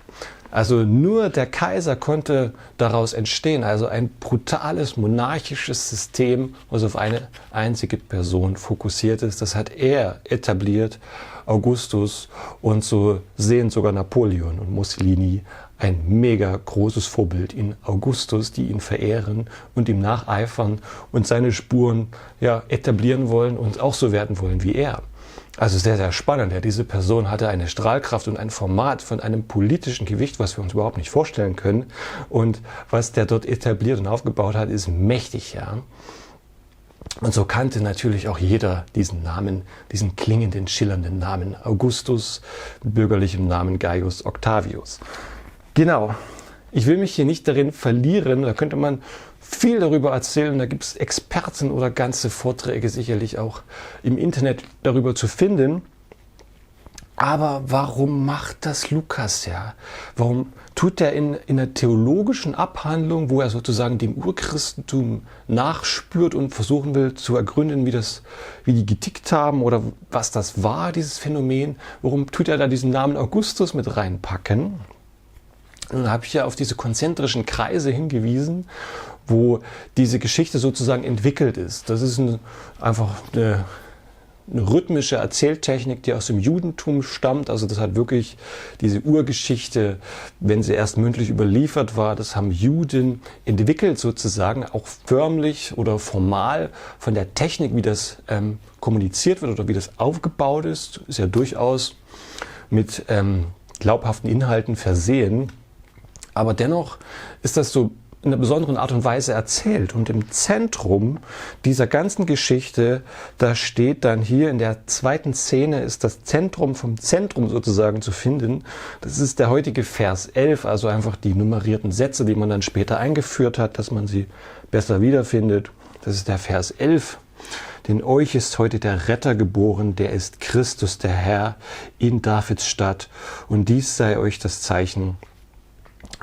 Speaker 1: Also nur der Kaiser konnte daraus entstehen, also ein brutales monarchisches System, was auf eine einzige Person fokussiert ist. Das hat er etabliert, Augustus, und so sehen sogar Napoleon und Mussolini ein mega großes Vorbild in Augustus, die ihn verehren und ihm nacheifern und seine Spuren etablieren wollen und auch so werden wollen wie er. Also sehr, sehr spannend. Ja, diese Person hatte eine Strahlkraft und ein Format von einem politischen Gewicht, was wir uns überhaupt nicht vorstellen können. Und was der dort etabliert und aufgebaut hat, ist mächtig. Ja. Und so kannte natürlich auch jeder diesen Namen, diesen klingenden, schillernden Namen Augustus, mit bürgerlichem Namen Gaius Octavius. Genau. Ich will mich hier nicht darin verlieren. Da könnte man viel darüber erzählen. Da gibt es Experten oder ganze Vorträge sicherlich auch im Internet darüber zu finden. Aber warum macht das Lukas ja? Warum tut er in einer theologischen Abhandlung, wo er sozusagen dem Urchristentum nachspürt und versuchen will zu ergründen, wie die getickt haben oder was das war, dieses Phänomen? Warum tut er da diesen Namen Augustus mit reinpacken? Nun habe ich ja auf diese konzentrischen Kreise hingewiesen, wo diese Geschichte sozusagen entwickelt ist. Das ist einfach eine rhythmische Erzähltechnik, die aus dem Judentum stammt. Also das hat wirklich diese Urgeschichte, wenn sie erst mündlich überliefert war, das haben Juden entwickelt sozusagen, auch förmlich oder formal von der Technik, wie das kommuniziert wird oder wie das aufgebaut ist ja durchaus mit glaubhaften Inhalten versehen. Aber dennoch ist das so in einer besonderen Art und Weise erzählt. Und im Zentrum dieser ganzen Geschichte, da steht dann hier in der zweiten Szene, ist das Zentrum vom Zentrum sozusagen zu finden. Das ist der heutige Vers 11, also einfach die nummerierten Sätze, die man dann später eingeführt hat, dass man sie besser wiederfindet. Das ist der Vers 11. Denn euch ist heute der Retter geboren, der ist Christus, der Herr, in Davids Stadt. Und dies sei euch das Zeichen.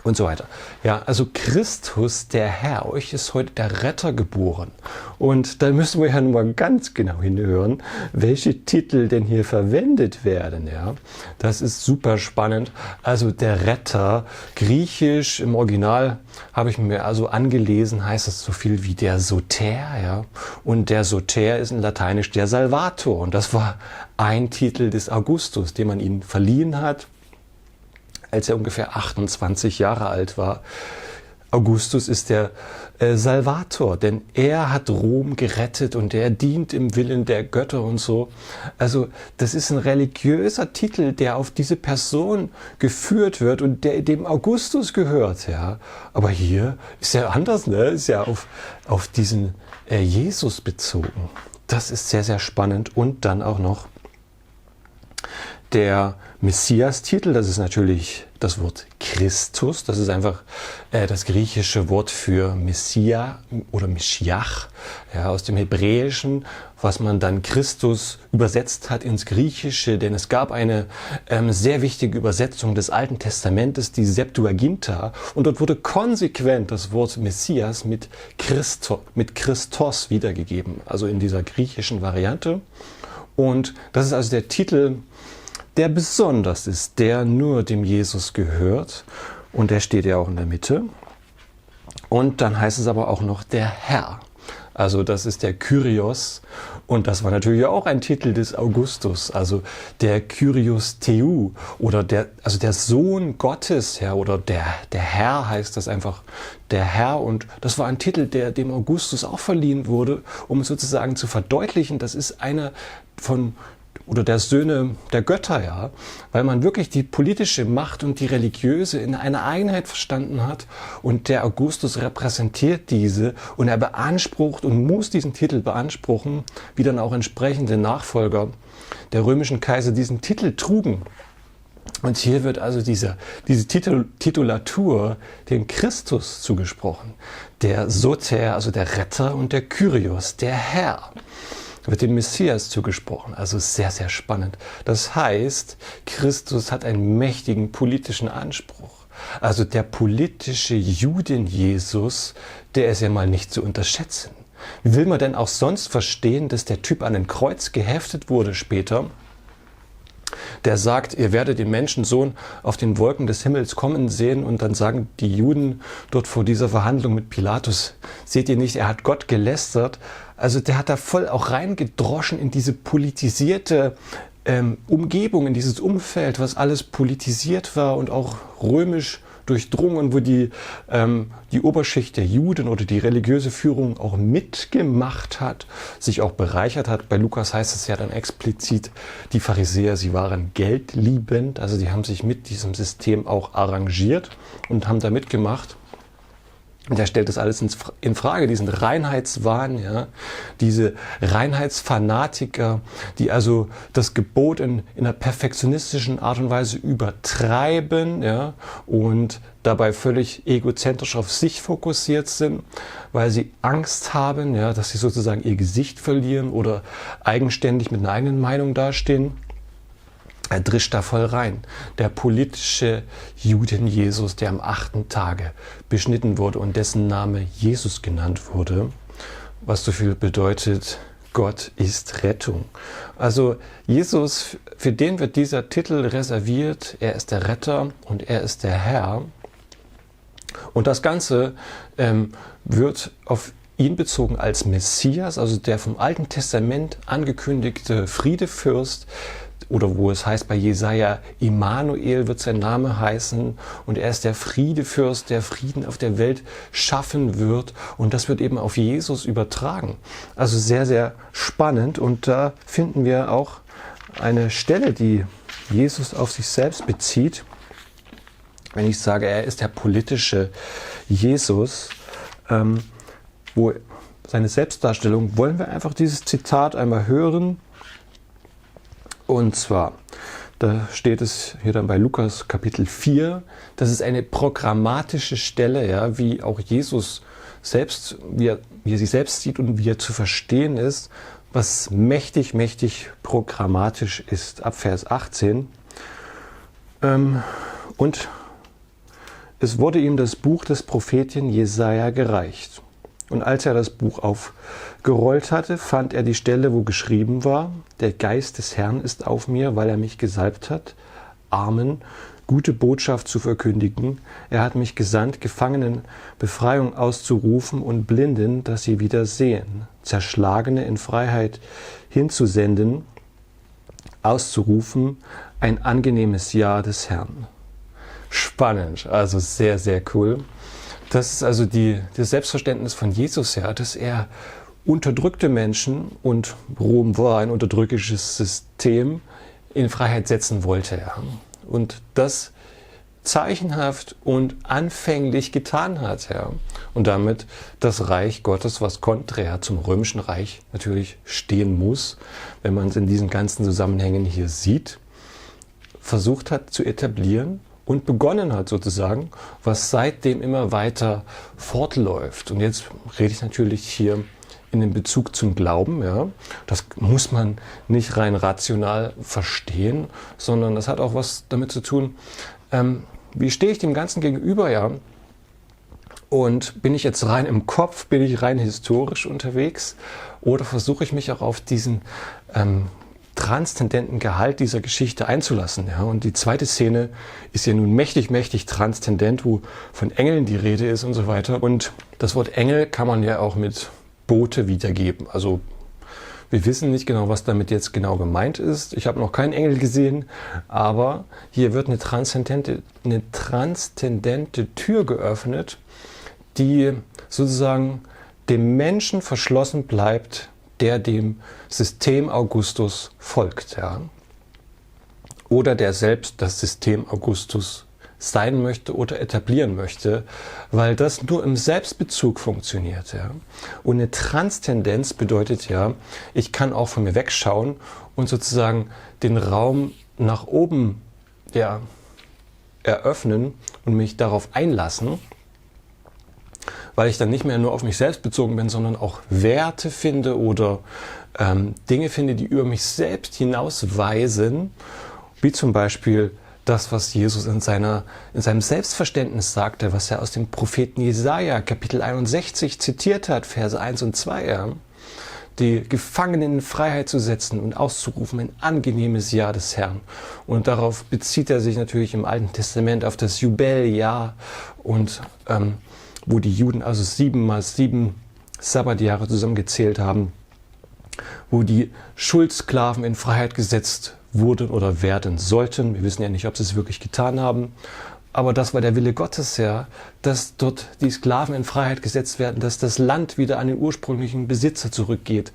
Speaker 1: Und so weiter. Ja, also Christus, der Herr, euch ist heute der Retter geboren. Und da müssen wir ja nun mal ganz genau hinhören, welche Titel denn hier verwendet werden. Ja, das ist super spannend. Also der Retter, griechisch im Original habe ich mir also angelesen, heißt es so viel wie der Soter. Ja, und der Soter ist in Lateinisch der Salvator. Und das war ein Titel des Augustus, den man ihm verliehen hat, als er ungefähr 28 Jahre alt war. Augustus ist der Salvator, denn er hat Rom gerettet und er dient im Willen der Götter und so. Also das ist ein religiöser Titel, der auf diese Person geführt wird und der dem Augustus gehört. Ja. Aber hier ist ja anders, ne? Ist ja auf diesen Jesus bezogen. Das ist sehr, sehr spannend. Und dann auch noch der Messias-Titel, das ist natürlich das Wort Christus, das ist einfach das griechische Wort für Messia oder Meschiach, ja, aus dem Hebräischen, was man dann Christus übersetzt hat ins Griechische, denn es gab eine sehr wichtige Übersetzung des Alten Testamentes, die Septuaginta, und dort wurde konsequent das Wort Messias mit Christos wiedergegeben, also in dieser griechischen Variante. Und das ist also der Titel, der besonders ist, der nur dem Jesus gehört. Und der steht ja auch in der Mitte. Und dann heißt es aber auch noch der Herr. Also das ist der Kyrios. Und das war natürlich auch ein Titel des Augustus. Also der Kyrios Theou oder der Sohn Gottes, ja, oder der Herr heißt das einfach, der Herr. Und das war ein Titel, der dem Augustus auch verliehen wurde, um sozusagen zu verdeutlichen, das ist einer oder der Söhne der Götter, ja, weil man wirklich die politische Macht und die religiöse in einer Einheit verstanden hat und der Augustus repräsentiert diese und er beansprucht und muss diesen Titel beanspruchen, wie dann auch entsprechende Nachfolger der römischen Kaiser diesen Titel trugen. Und hier wird also diese Titulatur dem Christus zugesprochen, der Soter, also der Retter, und der Kyrios, der Herr, wird dem Messias zugesprochen. Also sehr, sehr spannend. Das heißt, Christus hat einen mächtigen politischen Anspruch. Also der politische Juden-Jesus, der ist ja mal nicht zu unterschätzen. Wie will man denn auch sonst verstehen, dass der Typ an ein Kreuz geheftet wurde später, der sagt, ihr werdet den Menschensohn auf den Wolken des Himmels kommen sehen, und dann sagen die Juden dort vor dieser Verhandlung mit Pilatus, seht ihr nicht, er hat Gott gelästert. Also der hat da voll auch reingedroschen in diese politisierte Umgebung, in dieses Umfeld, was alles politisiert war und auch römisch durchdrungen, wo die Oberschicht der Juden oder die religiöse Führung auch mitgemacht hat, sich auch bereichert hat. Bei Lukas heißt es ja dann explizit, die Pharisäer, sie waren geldliebend, also die haben sich mit diesem System auch arrangiert und haben da mitgemacht. Und er stellt das alles in Frage, diesen Reinheitswahn, ja, diese Reinheitsfanatiker, die also das Gebot in einer perfektionistischen Art und Weise übertreiben, ja, und dabei völlig egozentrisch auf sich fokussiert sind, weil sie Angst haben, ja, dass sie sozusagen ihr Gesicht verlieren oder eigenständig mit einer eigenen Meinung dastehen. Er drischt da voll rein. Der politische Juden-Jesus, der am 8. Tage beschnitten wurde und dessen Name Jesus genannt wurde, was so viel bedeutet, Gott ist Rettung. Also Jesus, für den wird dieser Titel reserviert. Er ist der Retter und er ist der Herr. Und das Ganze wird auf ihn bezogen als Messias, also der vom Alten Testament angekündigte Friedefürst, oder wo es heißt bei Jesaja, Immanuel wird sein Name heißen, und er ist der Friedefürst, der Frieden auf der Welt schaffen wird, und das wird eben auf Jesus übertragen. Also sehr, sehr spannend, und da finden wir auch eine Stelle, die Jesus auf sich selbst bezieht. wenn ich sage, er ist der politische Jesus, wo seine Selbstdarstellung, wollen wir einfach dieses Zitat einmal hören. Und zwar, da steht es hier dann bei Lukas Kapitel 4, das ist eine programmatische Stelle, ja, wie auch Jesus selbst, wie er sich selbst sieht und wie er zu verstehen ist, was mächtig, mächtig programmatisch ist. Ab Vers 18. Und es wurde ihm das Buch des Propheten Jesaja gereicht. Und als er das Buch aufgerollt hatte, fand er die Stelle, wo geschrieben war: Der Geist des Herrn ist auf mir, weil er mich gesalbt hat, Armen gute Botschaft zu verkündigen. Er hat mich gesandt, Gefangenen Befreiung auszurufen und Blinden, dass sie wieder sehen, Zerschlagene in Freiheit hinzusenden, auszurufen, ein angenehmes Jahr des Herrn. Spannend, also sehr, sehr cool. Das ist also das Selbstverständnis von Jesus, ja, dass er unterdrückte Menschen, und Rom war ein unterdrückisches System, in Freiheit setzen wollte. Ja. Und das zeichenhaft und anfänglich getan hat. Ja. Und damit das Reich Gottes, was konträr zum römischen Reich natürlich stehen muss, wenn man es in diesen ganzen Zusammenhängen hier sieht, versucht hat zu etablieren und begonnen hat sozusagen, was seitdem immer weiter fortläuft. Und jetzt rede ich natürlich hier in dem Bezug zum Glauben. Ja. Das muss man nicht rein rational verstehen, sondern das hat auch was damit zu tun, wie stehe ich dem Ganzen gegenüber, ja? Und bin ich jetzt rein im Kopf, bin ich rein historisch unterwegs, oder versuche ich mich auch auf diesen transzendenten Gehalt dieser Geschichte einzulassen. Ja? Und die zweite Szene ist ja nun mächtig, mächtig transzendent, wo von Engeln die Rede ist und so weiter. Und das Wort Engel kann man ja auch mit Bote wiedergeben. Also wir wissen nicht genau, was damit jetzt genau gemeint ist. Ich habe noch keinen Engel gesehen, aber hier wird eine transzendente Tür geöffnet, die sozusagen dem Menschen verschlossen bleibt, der dem System Augustus folgt. Ja? Oder der selbst das System Augustus sein möchte oder etablieren möchte, weil das nur im Selbstbezug funktioniert. Ja. Und eine Transzendenz bedeutet ja, ich kann auch von mir wegschauen und sozusagen den Raum nach oben eröffnen und mich darauf einlassen, weil ich dann nicht mehr nur auf mich selbst bezogen bin, sondern auch Werte finde oder Dinge finde, die über mich selbst hinausweisen, wie zum Beispiel das, was Jesus in seinem Selbstverständnis sagte, was er aus dem Propheten Jesaja, Kapitel 61, zitiert hat, Verse 1 und 2, ja, die Gefangenen in Freiheit zu setzen und auszurufen, ein angenehmes Jahr des Herrn. Und darauf bezieht er sich natürlich im Alten Testament auf das Jubeljahr, und wo die Juden also 7 mal 7 Sabbatjahre zusammengezählt haben, wo die Schuldsklaven in Freiheit gesetzt wurden oder werden sollten. Wir wissen ja nicht, ob sie es wirklich getan haben. Aber das war der Wille Gottes, ja, dass dort die Sklaven in Freiheit gesetzt werden, dass das Land wieder an den ursprünglichen Besitzer zurückgeht.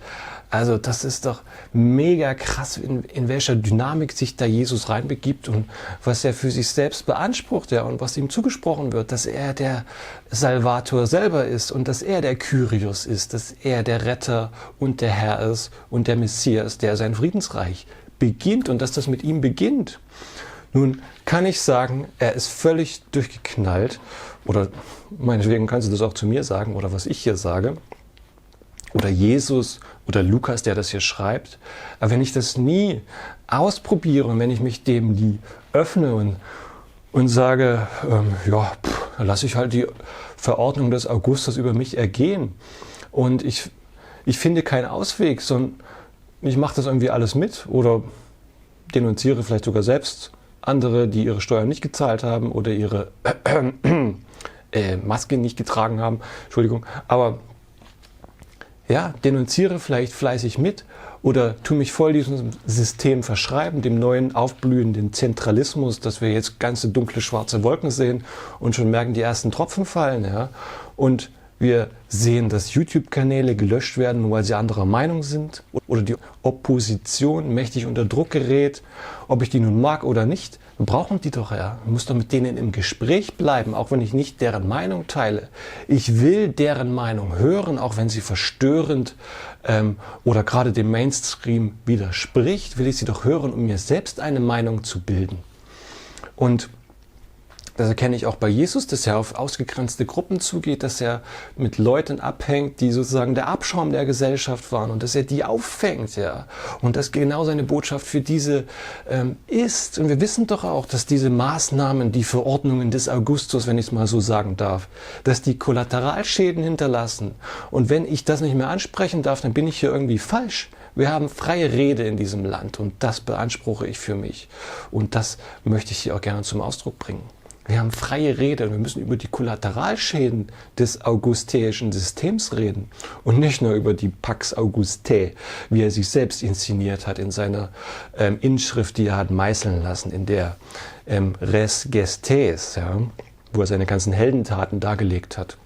Speaker 1: Also das ist doch mega krass, in welcher Dynamik sich da Jesus reinbegibt und was er für sich selbst beansprucht, ja, und was ihm zugesprochen wird, dass er der Salvator selber ist und dass er der Kyrios ist, dass er der Retter und der Herr ist und der Messias, der sein Friedensreich beginnt und dass das mit ihm beginnt. Nun kann ich sagen, er ist völlig durchgeknallt, oder meinetwegen kannst du das auch zu mir sagen oder was ich hier sage, oder Jesus oder Lukas, der das hier schreibt. Aber wenn ich das nie ausprobiere und wenn ich mich dem nie öffne und sage, dann lasse ich halt die Verordnung des Augustus über mich ergehen und ich finde keinen Ausweg, sondern ich mache das irgendwie alles mit oder denunziere vielleicht sogar selbst andere, die ihre Steuern nicht gezahlt haben oder ihre Maske nicht getragen haben. Entschuldigung. Aber ja, denunziere vielleicht fleißig mit oder tu mich voll diesem System verschreiben, dem neuen aufblühenden Zentralismus, dass wir jetzt ganze dunkle schwarze Wolken sehen und schon merken, die ersten Tropfen fallen. Ja? Und Wir sehen, dass YouTube-Kanäle gelöscht werden, nur weil sie anderer Meinung sind oder die Opposition mächtig unter Druck gerät, ob ich die nun mag oder nicht. Wir brauchen die doch, ja. Ich muss doch mit denen im Gespräch bleiben, auch wenn ich nicht deren Meinung teile. Ich will deren Meinung hören, auch wenn sie verstörend oder gerade dem Mainstream widerspricht, will ich sie doch hören, um mir selbst eine Meinung zu bilden. Und das erkenne ich auch bei Jesus, dass er auf ausgegrenzte Gruppen zugeht, dass er mit Leuten abhängt, die sozusagen der Abschaum der Gesellschaft waren und dass er die auffängt, ja. Und dass genau seine Botschaft für diese ist. Und wir wissen doch auch, dass diese Maßnahmen, die Verordnungen des Augustus, wenn ich es mal so sagen darf, dass die Kollateralschäden hinterlassen. Und wenn ich das nicht mehr ansprechen darf, dann bin ich hier irgendwie falsch. Wir haben freie Rede in diesem Land und das beanspruche ich für mich. Und das möchte ich hier auch gerne zum Ausdruck bringen. Wir haben freie Rede und wir müssen über die Kollateralschäden des augusteischen Systems reden und nicht nur über die Pax Augustae, wie er sich selbst inszeniert hat in seiner Inschrift, die er hat meißeln lassen, in der Res Gestes, ja, wo er seine ganzen Heldentaten dargelegt hat.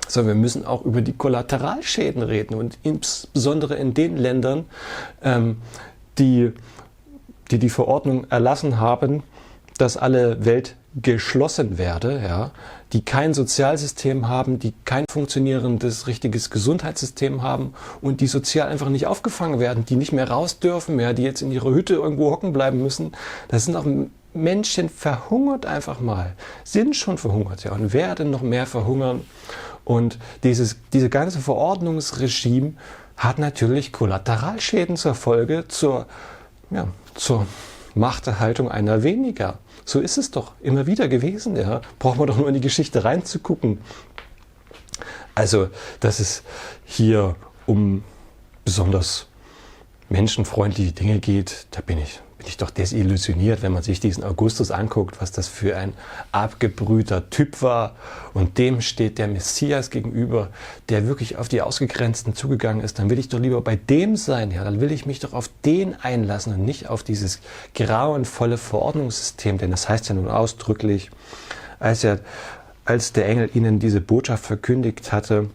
Speaker 1: Sondern wir müssen auch über die Kollateralschäden reden und insbesondere in den Ländern, die Verordnung erlassen haben, dass alle Welt geschlossen werde, ja, die kein Sozialsystem haben, die kein funktionierendes, richtiges Gesundheitssystem haben und die sozial einfach nicht aufgefangen werden, die nicht mehr raus dürfen, ja, die jetzt in ihrer Hütte irgendwo hocken bleiben müssen. Das sind auch Menschen verhungert einfach mal, sind schon verhungert, ja, und werden noch mehr verhungern. Und diese ganze Verordnungsregime hat natürlich Kollateralschäden zur Folge, zur Machterhaltung einer weniger. So ist es doch immer wieder gewesen. Ja. Braucht man doch nur in die Geschichte reinzugucken. Also, dass es hier um besonders menschenfreundliche Dinge geht, da bin ich doch desillusioniert, wenn man sich diesen Augustus anguckt, was das für ein abgebrühter Typ war. Und dem steht der Messias gegenüber, der wirklich auf die Ausgegrenzten zugegangen ist. Dann will ich doch lieber bei dem sein. Ja, dann will ich mich doch auf den einlassen und nicht auf dieses grauenvolle Verordnungssystem. Denn das heißt ja nun ausdrücklich, als der Engel ihnen diese Botschaft verkündigt hatte,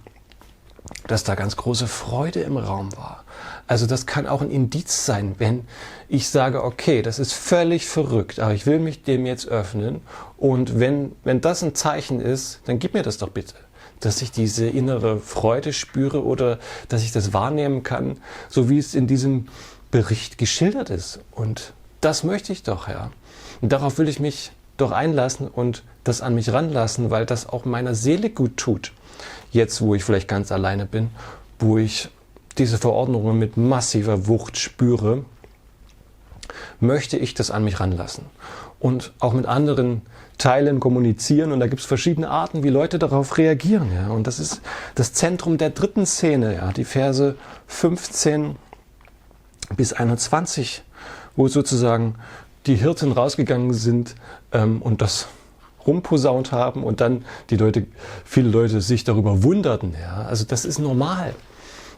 Speaker 1: dass da ganz große Freude im Raum war. Also das kann auch ein Indiz sein, wenn ich sage, okay, das ist völlig verrückt, aber ich will mich dem jetzt öffnen und wenn das ein Zeichen ist, dann gib mir das doch bitte, dass ich diese innere Freude spüre oder dass ich das wahrnehmen kann, so wie es in diesem Bericht geschildert ist. Und das möchte ich doch, ja. Und darauf will ich mich doch einlassen und das an mich ranlassen, weil das auch meiner Seele gut tut. Jetzt, wo ich vielleicht ganz alleine bin, wo ich diese Verordnungen mit massiver Wucht spüre, möchte ich das an mich ranlassen und auch mit anderen teilen, kommunizieren. Und da gibt es verschiedene Arten, wie Leute darauf reagieren. Ja. Und das ist das Zentrum der dritten Szene, ja, die Verse 15 bis 21, wo sozusagen die Hirten rausgegangen sind und das rumposaunt haben und dann viele Leute sich darüber wunderten. Ja. Also das ist normal,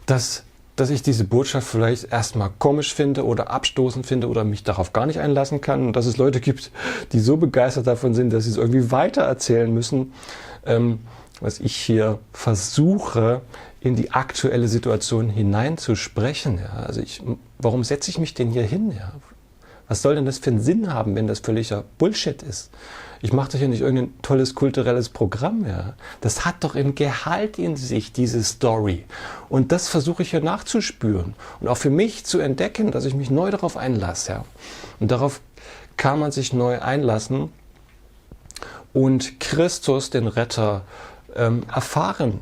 Speaker 1: dass ich diese Botschaft vielleicht erstmal komisch finde oder abstoßend finde oder mich darauf gar nicht einlassen kann und dass es Leute gibt, die so begeistert davon sind, dass sie es irgendwie weitererzählen müssen, was ich hier versuche, in die aktuelle Situation hineinzusprechen. Ja. Also warum setze ich mich denn hier hin? Ja? Was soll denn das für einen Sinn haben, wenn das völliger Bullshit ist? Ich mache doch hier nicht irgendein tolles kulturelles Programm. Ja. Das hat doch ein Gehalt in sich, diese Story. Und das versuche ich hier nachzuspüren und auch für mich zu entdecken, dass ich mich neu darauf einlasse. Ja. Und darauf kann man sich neu einlassen und Christus, den Retter, erfahren.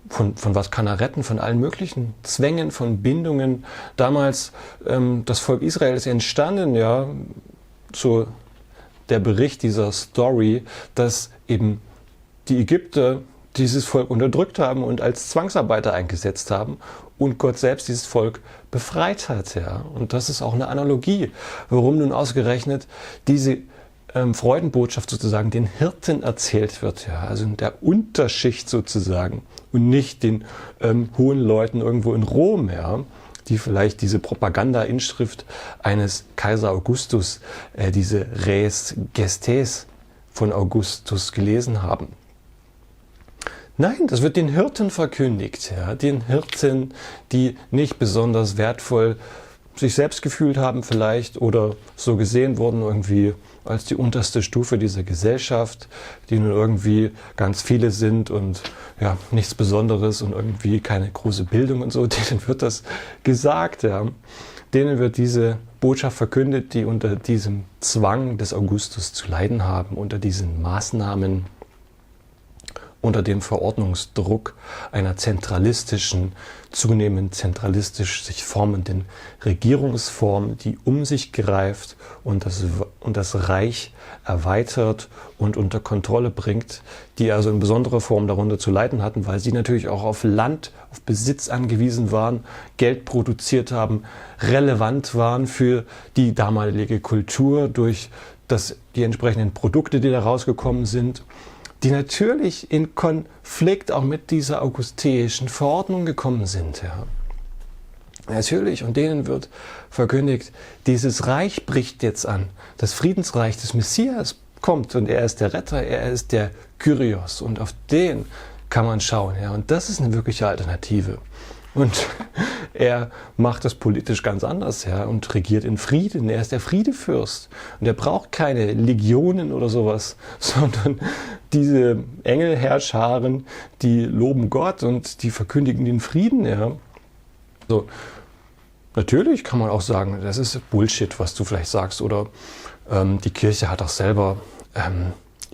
Speaker 1: Von was kann er retten? Von allen möglichen Zwängen, von Bindungen. Damals, das Volk Israel ist entstanden, ja, so der Bericht dieser Story, dass eben die Ägypter dieses Volk unterdrückt haben und als Zwangsarbeiter eingesetzt haben und Gott selbst dieses Volk befreit hat. Ja. Und das ist auch eine Analogie, warum nun ausgerechnet diese Freudenbotschaft sozusagen den Hirten erzählt wird, ja, also in der Unterschicht sozusagen und nicht den hohen Leuten irgendwo in Rom, ja, die vielleicht diese Propaganda-Inschrift eines Kaiser Augustus, diese Res Gestes von Augustus gelesen haben. Nein, das wird den Hirten verkündigt, ja, den Hirten, die nicht besonders wertvoll sich selbst gefühlt haben vielleicht oder so gesehen wurden irgendwie als die unterste Stufe dieser Gesellschaft, die nun irgendwie ganz viele sind und ja, nichts Besonderes und irgendwie keine große Bildung und so, denen wird das gesagt, ja. Denen wird diese Botschaft verkündet, die unter diesem Zwang des Augustus zu leiden haben, unter diesen Maßnahmen, unter dem Verordnungsdruck einer zentralistischen, zunehmend zentralistisch sich formenden Regierungsform, die um sich greift und das Reich erweitert und unter Kontrolle bringt, die also in besonderer Form darunter zu leiden hatten, weil sie natürlich auch auf Land, auf Besitz angewiesen waren, Geld produziert haben, relevant waren für die damalige Kultur durch die entsprechenden Produkte, die da rausgekommen sind, die natürlich in Konflikt auch mit dieser augusteischen Verordnung gekommen sind. Ja. Natürlich, und denen wird verkündigt, dieses Reich bricht jetzt an. Das Friedensreich des Messias kommt und er ist der Retter, er ist der Kyrios und auf den kann man schauen. Ja. Und das ist eine wirkliche Alternative. Und er macht das politisch ganz anders, ja, und regiert in Frieden. Er ist der Friedefürst. Und er braucht keine Legionen oder sowas, sondern diese Engelherrscharen, die loben Gott und die verkündigen den Frieden, ja. So. Natürlich kann man auch sagen, das ist Bullshit, was du vielleicht sagst. Oder die Kirche hat auch selber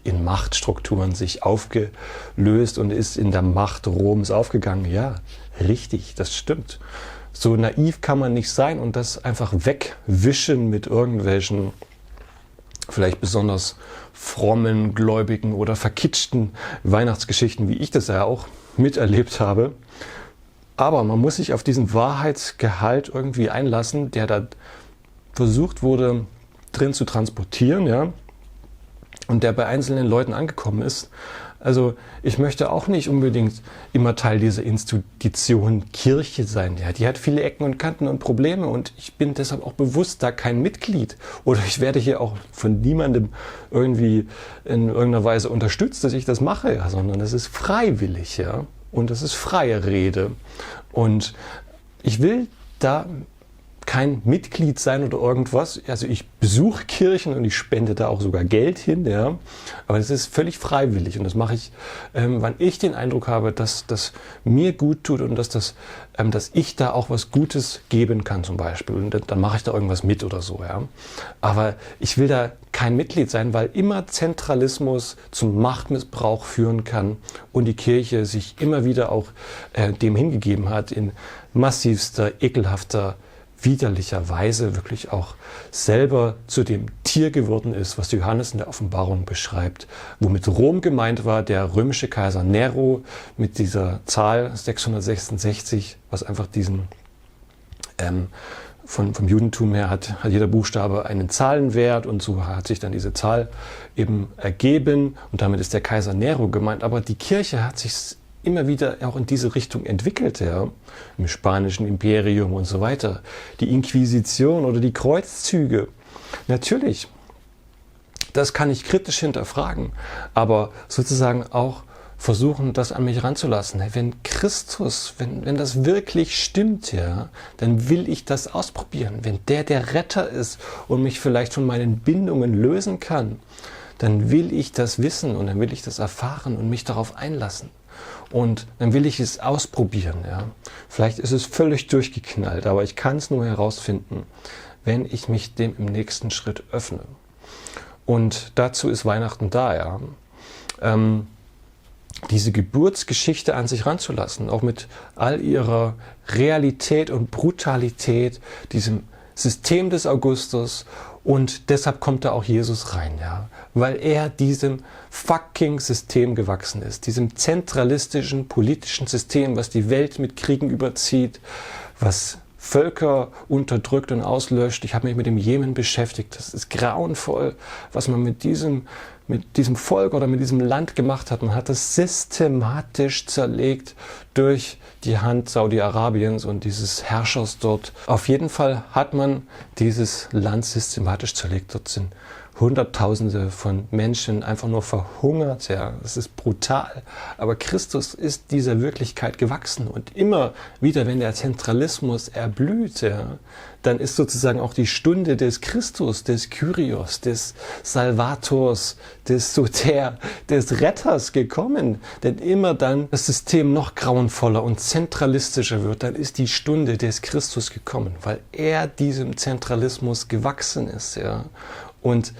Speaker 1: in Machtstrukturen sich aufgelöst und ist in der Macht Roms aufgegangen. Ja, richtig, das stimmt. So naiv kann man nicht sein und das einfach wegwischen mit irgendwelchen vielleicht besonders frommen, gläubigen oder verkitschten Weihnachtsgeschichten, wie ich das ja auch miterlebt habe. Aber man muss sich auf diesen Wahrheitsgehalt irgendwie einlassen, der da versucht wurde, drin zu transportieren, ja, und der bei einzelnen Leuten angekommen ist. Also ich möchte auch nicht unbedingt immer Teil dieser Institution Kirche sein. Ja, die hat viele Ecken und Kanten und Probleme und ich bin deshalb auch bewusst da kein Mitglied. Oder ich werde hier auch von niemandem irgendwie in irgendeiner Weise unterstützt, dass ich das mache, ja, sondern es ist freiwillig, ja, und es ist freie Rede. Und ich will da kein Mitglied sein oder irgendwas. Also ich besuche Kirchen und ich spende da auch sogar Geld hin, ja. Aber das ist völlig freiwillig und das mache ich, wann ich den Eindruck habe, dass das mir gut tut und dass ich da auch was Gutes geben kann zum Beispiel. Und dann mache ich da irgendwas mit oder so, ja. Aber ich will da kein Mitglied sein, weil immer Zentralismus zum Machtmissbrauch führen kann und die Kirche sich immer wieder auch dem hingegeben hat in massivster, ekelhafter, widerlicher Weise wirklich auch selber zu dem Tier geworden ist, was Johannes in der Offenbarung beschreibt, womit Rom gemeint war, der römische Kaiser Nero mit dieser Zahl 666, was einfach diesen vom Judentum her hat jeder Buchstabe einen Zahlenwert und so hat sich dann diese Zahl eben ergeben und damit ist der Kaiser Nero gemeint, aber die Kirche hat sich immer wieder auch in diese Richtung entwickelt, ja, im spanischen Imperium und so weiter. Die Inquisition oder die Kreuzzüge. Natürlich, das kann ich kritisch hinterfragen, aber sozusagen auch versuchen, das an mich ranzulassen. Wenn Christus, wenn das wirklich stimmt, ja, dann will ich das ausprobieren. Wenn der Retter ist und mich vielleicht von meinen Bindungen lösen kann, dann will ich das wissen und dann will ich das erfahren und mich darauf einlassen. Und dann will ich es ausprobieren. Ja. Vielleicht ist es völlig durchgeknallt, aber ich kann es nur herausfinden, wenn ich mich dem im nächsten Schritt öffne. Und dazu ist Weihnachten da, ja. Diese Geburtsgeschichte an sich ranzulassen, auch mit all ihrer Realität und Brutalität, diesem System des Augustus, und deshalb kommt da auch Jesus rein, ja, weil er diesem fucking System gewachsen ist, diesem zentralistischen politischen System, was die Welt mit Kriegen überzieht, was Völker unterdrückt und auslöscht. Ich habe mich mit dem Jemen beschäftigt. Das ist grauenvoll, was man mit diesem mit diesem Volk oder mit diesem Land gemacht hat. Man hat es systematisch zerlegt durch die Hand Saudi-Arabiens und dieses Herrschers dort. Auf jeden Fall hat man dieses Land systematisch zerlegt. Dort sind Hunderttausende von Menschen einfach nur verhungert. Ja, das ist brutal. Aber Christus ist dieser Wirklichkeit gewachsen. Und immer wieder, wenn der Zentralismus erblüht, ja, dann ist sozusagen auch die Stunde des Christus, des Kyrios, des Salvators, des Soter, des Retters gekommen. Denn immer dann das System noch grauenvoller und zentralistischer wird, dann ist die Stunde des Christus gekommen, weil er diesem Zentralismus gewachsen ist. Ja. Und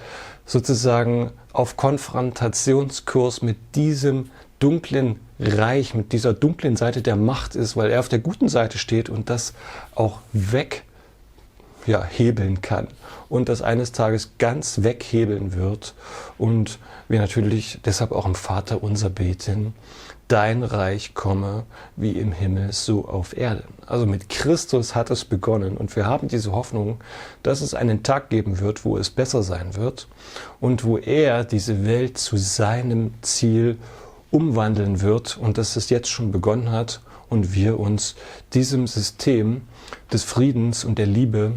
Speaker 1: sozusagen auf Konfrontationskurs mit diesem dunklen Reich, mit dieser dunklen Seite der Macht ist, weil er auf der guten Seite steht und das auch weghebeln kann und das eines Tages ganz weghebeln wird. Und wir natürlich deshalb auch im Vater unser beten: Dein Reich komme wie im Himmel, so auf Erden. Also mit Christus hat es begonnen und wir haben diese Hoffnung, dass es einen Tag geben wird, wo es besser sein wird und wo er diese Welt zu seinem Ziel umwandeln wird und dass es jetzt schon begonnen hat und wir uns diesem System des Friedens und der Liebe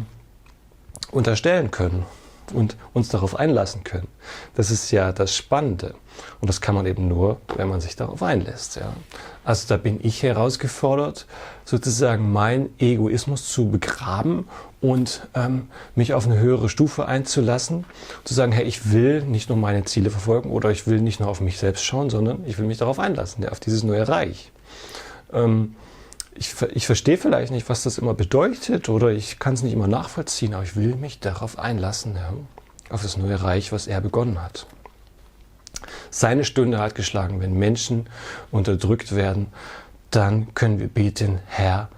Speaker 1: unterstellen können und uns darauf einlassen können. Das ist ja das Spannende. Und das kann man eben nur, wenn man sich darauf einlässt. Ja. Also da bin ich herausgefordert, sozusagen meinen Egoismus zu begraben und mich auf eine höhere Stufe einzulassen. Zu sagen, hey, ich will nicht nur meine Ziele verfolgen oder ich will nicht nur auf mich selbst schauen, sondern ich will mich darauf einlassen, ja, auf dieses neue Reich. Ich verstehe vielleicht nicht, was das immer bedeutet oder ich kann es nicht immer nachvollziehen, aber ich will mich darauf einlassen, ja, auf das neue Reich, was er begonnen hat. Seine Stunde hat geschlagen. Wenn Menschen unterdrückt werden, dann können wir beten: Herr,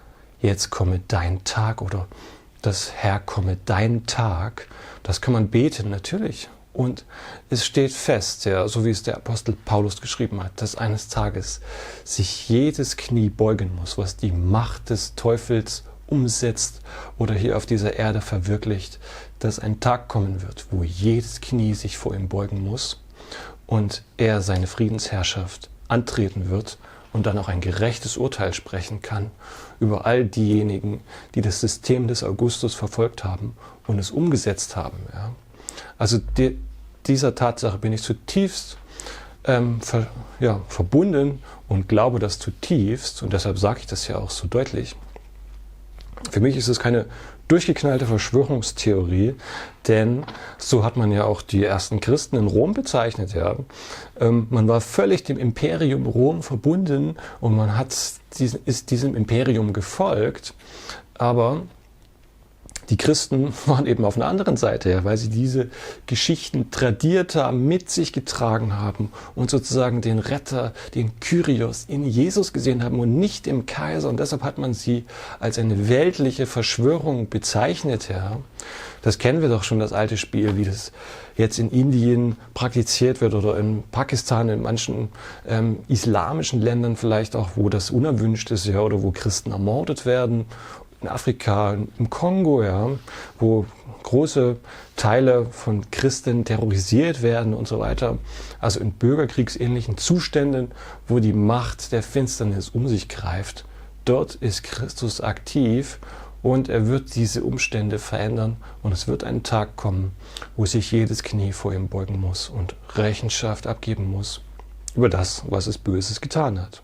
Speaker 1: jetzt komme dein Tag, oder das Herr komme dein Tag. Das kann man beten, natürlich. Und es steht fest, ja, so wie es der Apostel Paulus geschrieben hat, dass eines Tages sich jedes Knie beugen muss, was die Macht des Teufels umsetzt oder hier auf dieser Erde verwirklicht, dass ein Tag kommen wird, wo jedes Knie sich vor ihm beugen muss und er seine Friedensherrschaft antreten wird und dann auch ein gerechtes Urteil sprechen kann über all diejenigen, die das System des Augustus verfolgt haben und es umgesetzt haben. Ja. Also dieser Tatsache bin ich zutiefst verbunden und glaube das zutiefst, und deshalb sage ich das ja auch so deutlich. Für mich ist es keine durchgeknallte Verschwörungstheorie, denn so hat man ja auch die ersten Christen in Rom bezeichnet. Ja. Man war völlig dem Imperium Rom verbunden und man ist diesem Imperium gefolgt, aber die Christen waren eben auf einer anderen Seite, ja, weil sie diese Geschichten tradiert haben, mit sich getragen haben und sozusagen den Retter, den Kyrios in Jesus gesehen haben und nicht im Kaiser. Und deshalb hat man sie als eine weltliche Verschwörung bezeichnet. Ja. Das kennen wir doch schon, das alte Spiel, wie das jetzt in Indien praktiziert wird oder in Pakistan, in manchen islamischen Ländern vielleicht auch, wo das unerwünscht ist, ja, oder wo Christen ermordet werden. In Afrika, im Kongo, ja, wo große Teile von Christen terrorisiert werden und so weiter. Also in bürgerkriegsähnlichen Zuständen, wo die Macht der Finsternis um sich greift. Dort ist Christus aktiv und er wird diese Umstände verändern und es wird ein Tag kommen, wo sich jedes Knie vor ihm beugen muss und Rechenschaft abgeben muss über das, was es Böses getan hat.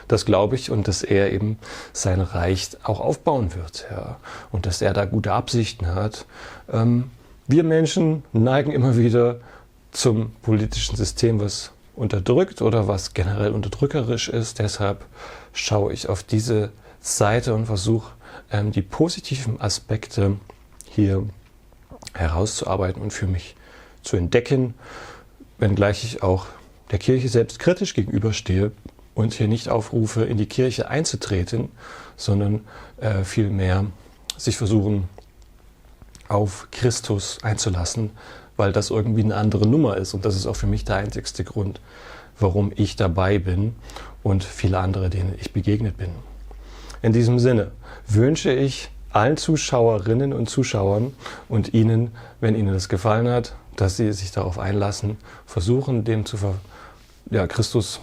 Speaker 1: Das glaube ich, und dass er eben sein Reich auch aufbauen wird, ja, und dass er da gute Absichten hat. Wir Menschen neigen immer wieder zum politischen System, was unterdrückt oder was generell unterdrückerisch ist. Deshalb schaue ich auf diese Seite und versuche, die positiven Aspekte hier herauszuarbeiten und für mich zu entdecken, wenngleich ich auch der Kirche selbst kritisch gegenüberstehe und hier nicht aufrufe, in die Kirche einzutreten, sondern vielmehr sich versuchen, auf Christus einzulassen, weil das irgendwie eine andere Nummer ist. Und das ist auch für mich der einzigste Grund, warum ich dabei bin und viele andere, denen ich begegnet bin. In diesem Sinne wünsche ich allen Zuschauerinnen und Zuschauern und Ihnen, wenn Ihnen das gefallen hat, dass Sie sich darauf einlassen, versuchen, Christus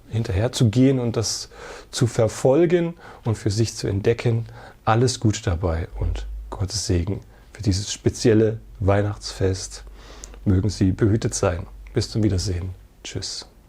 Speaker 1: hinterherzugehen und das zu verfolgen und für sich zu entdecken. Alles Gute dabei und Gottes Segen für dieses spezielle Weihnachtsfest. Mögen Sie behütet sein. Bis zum Wiedersehen. Tschüss.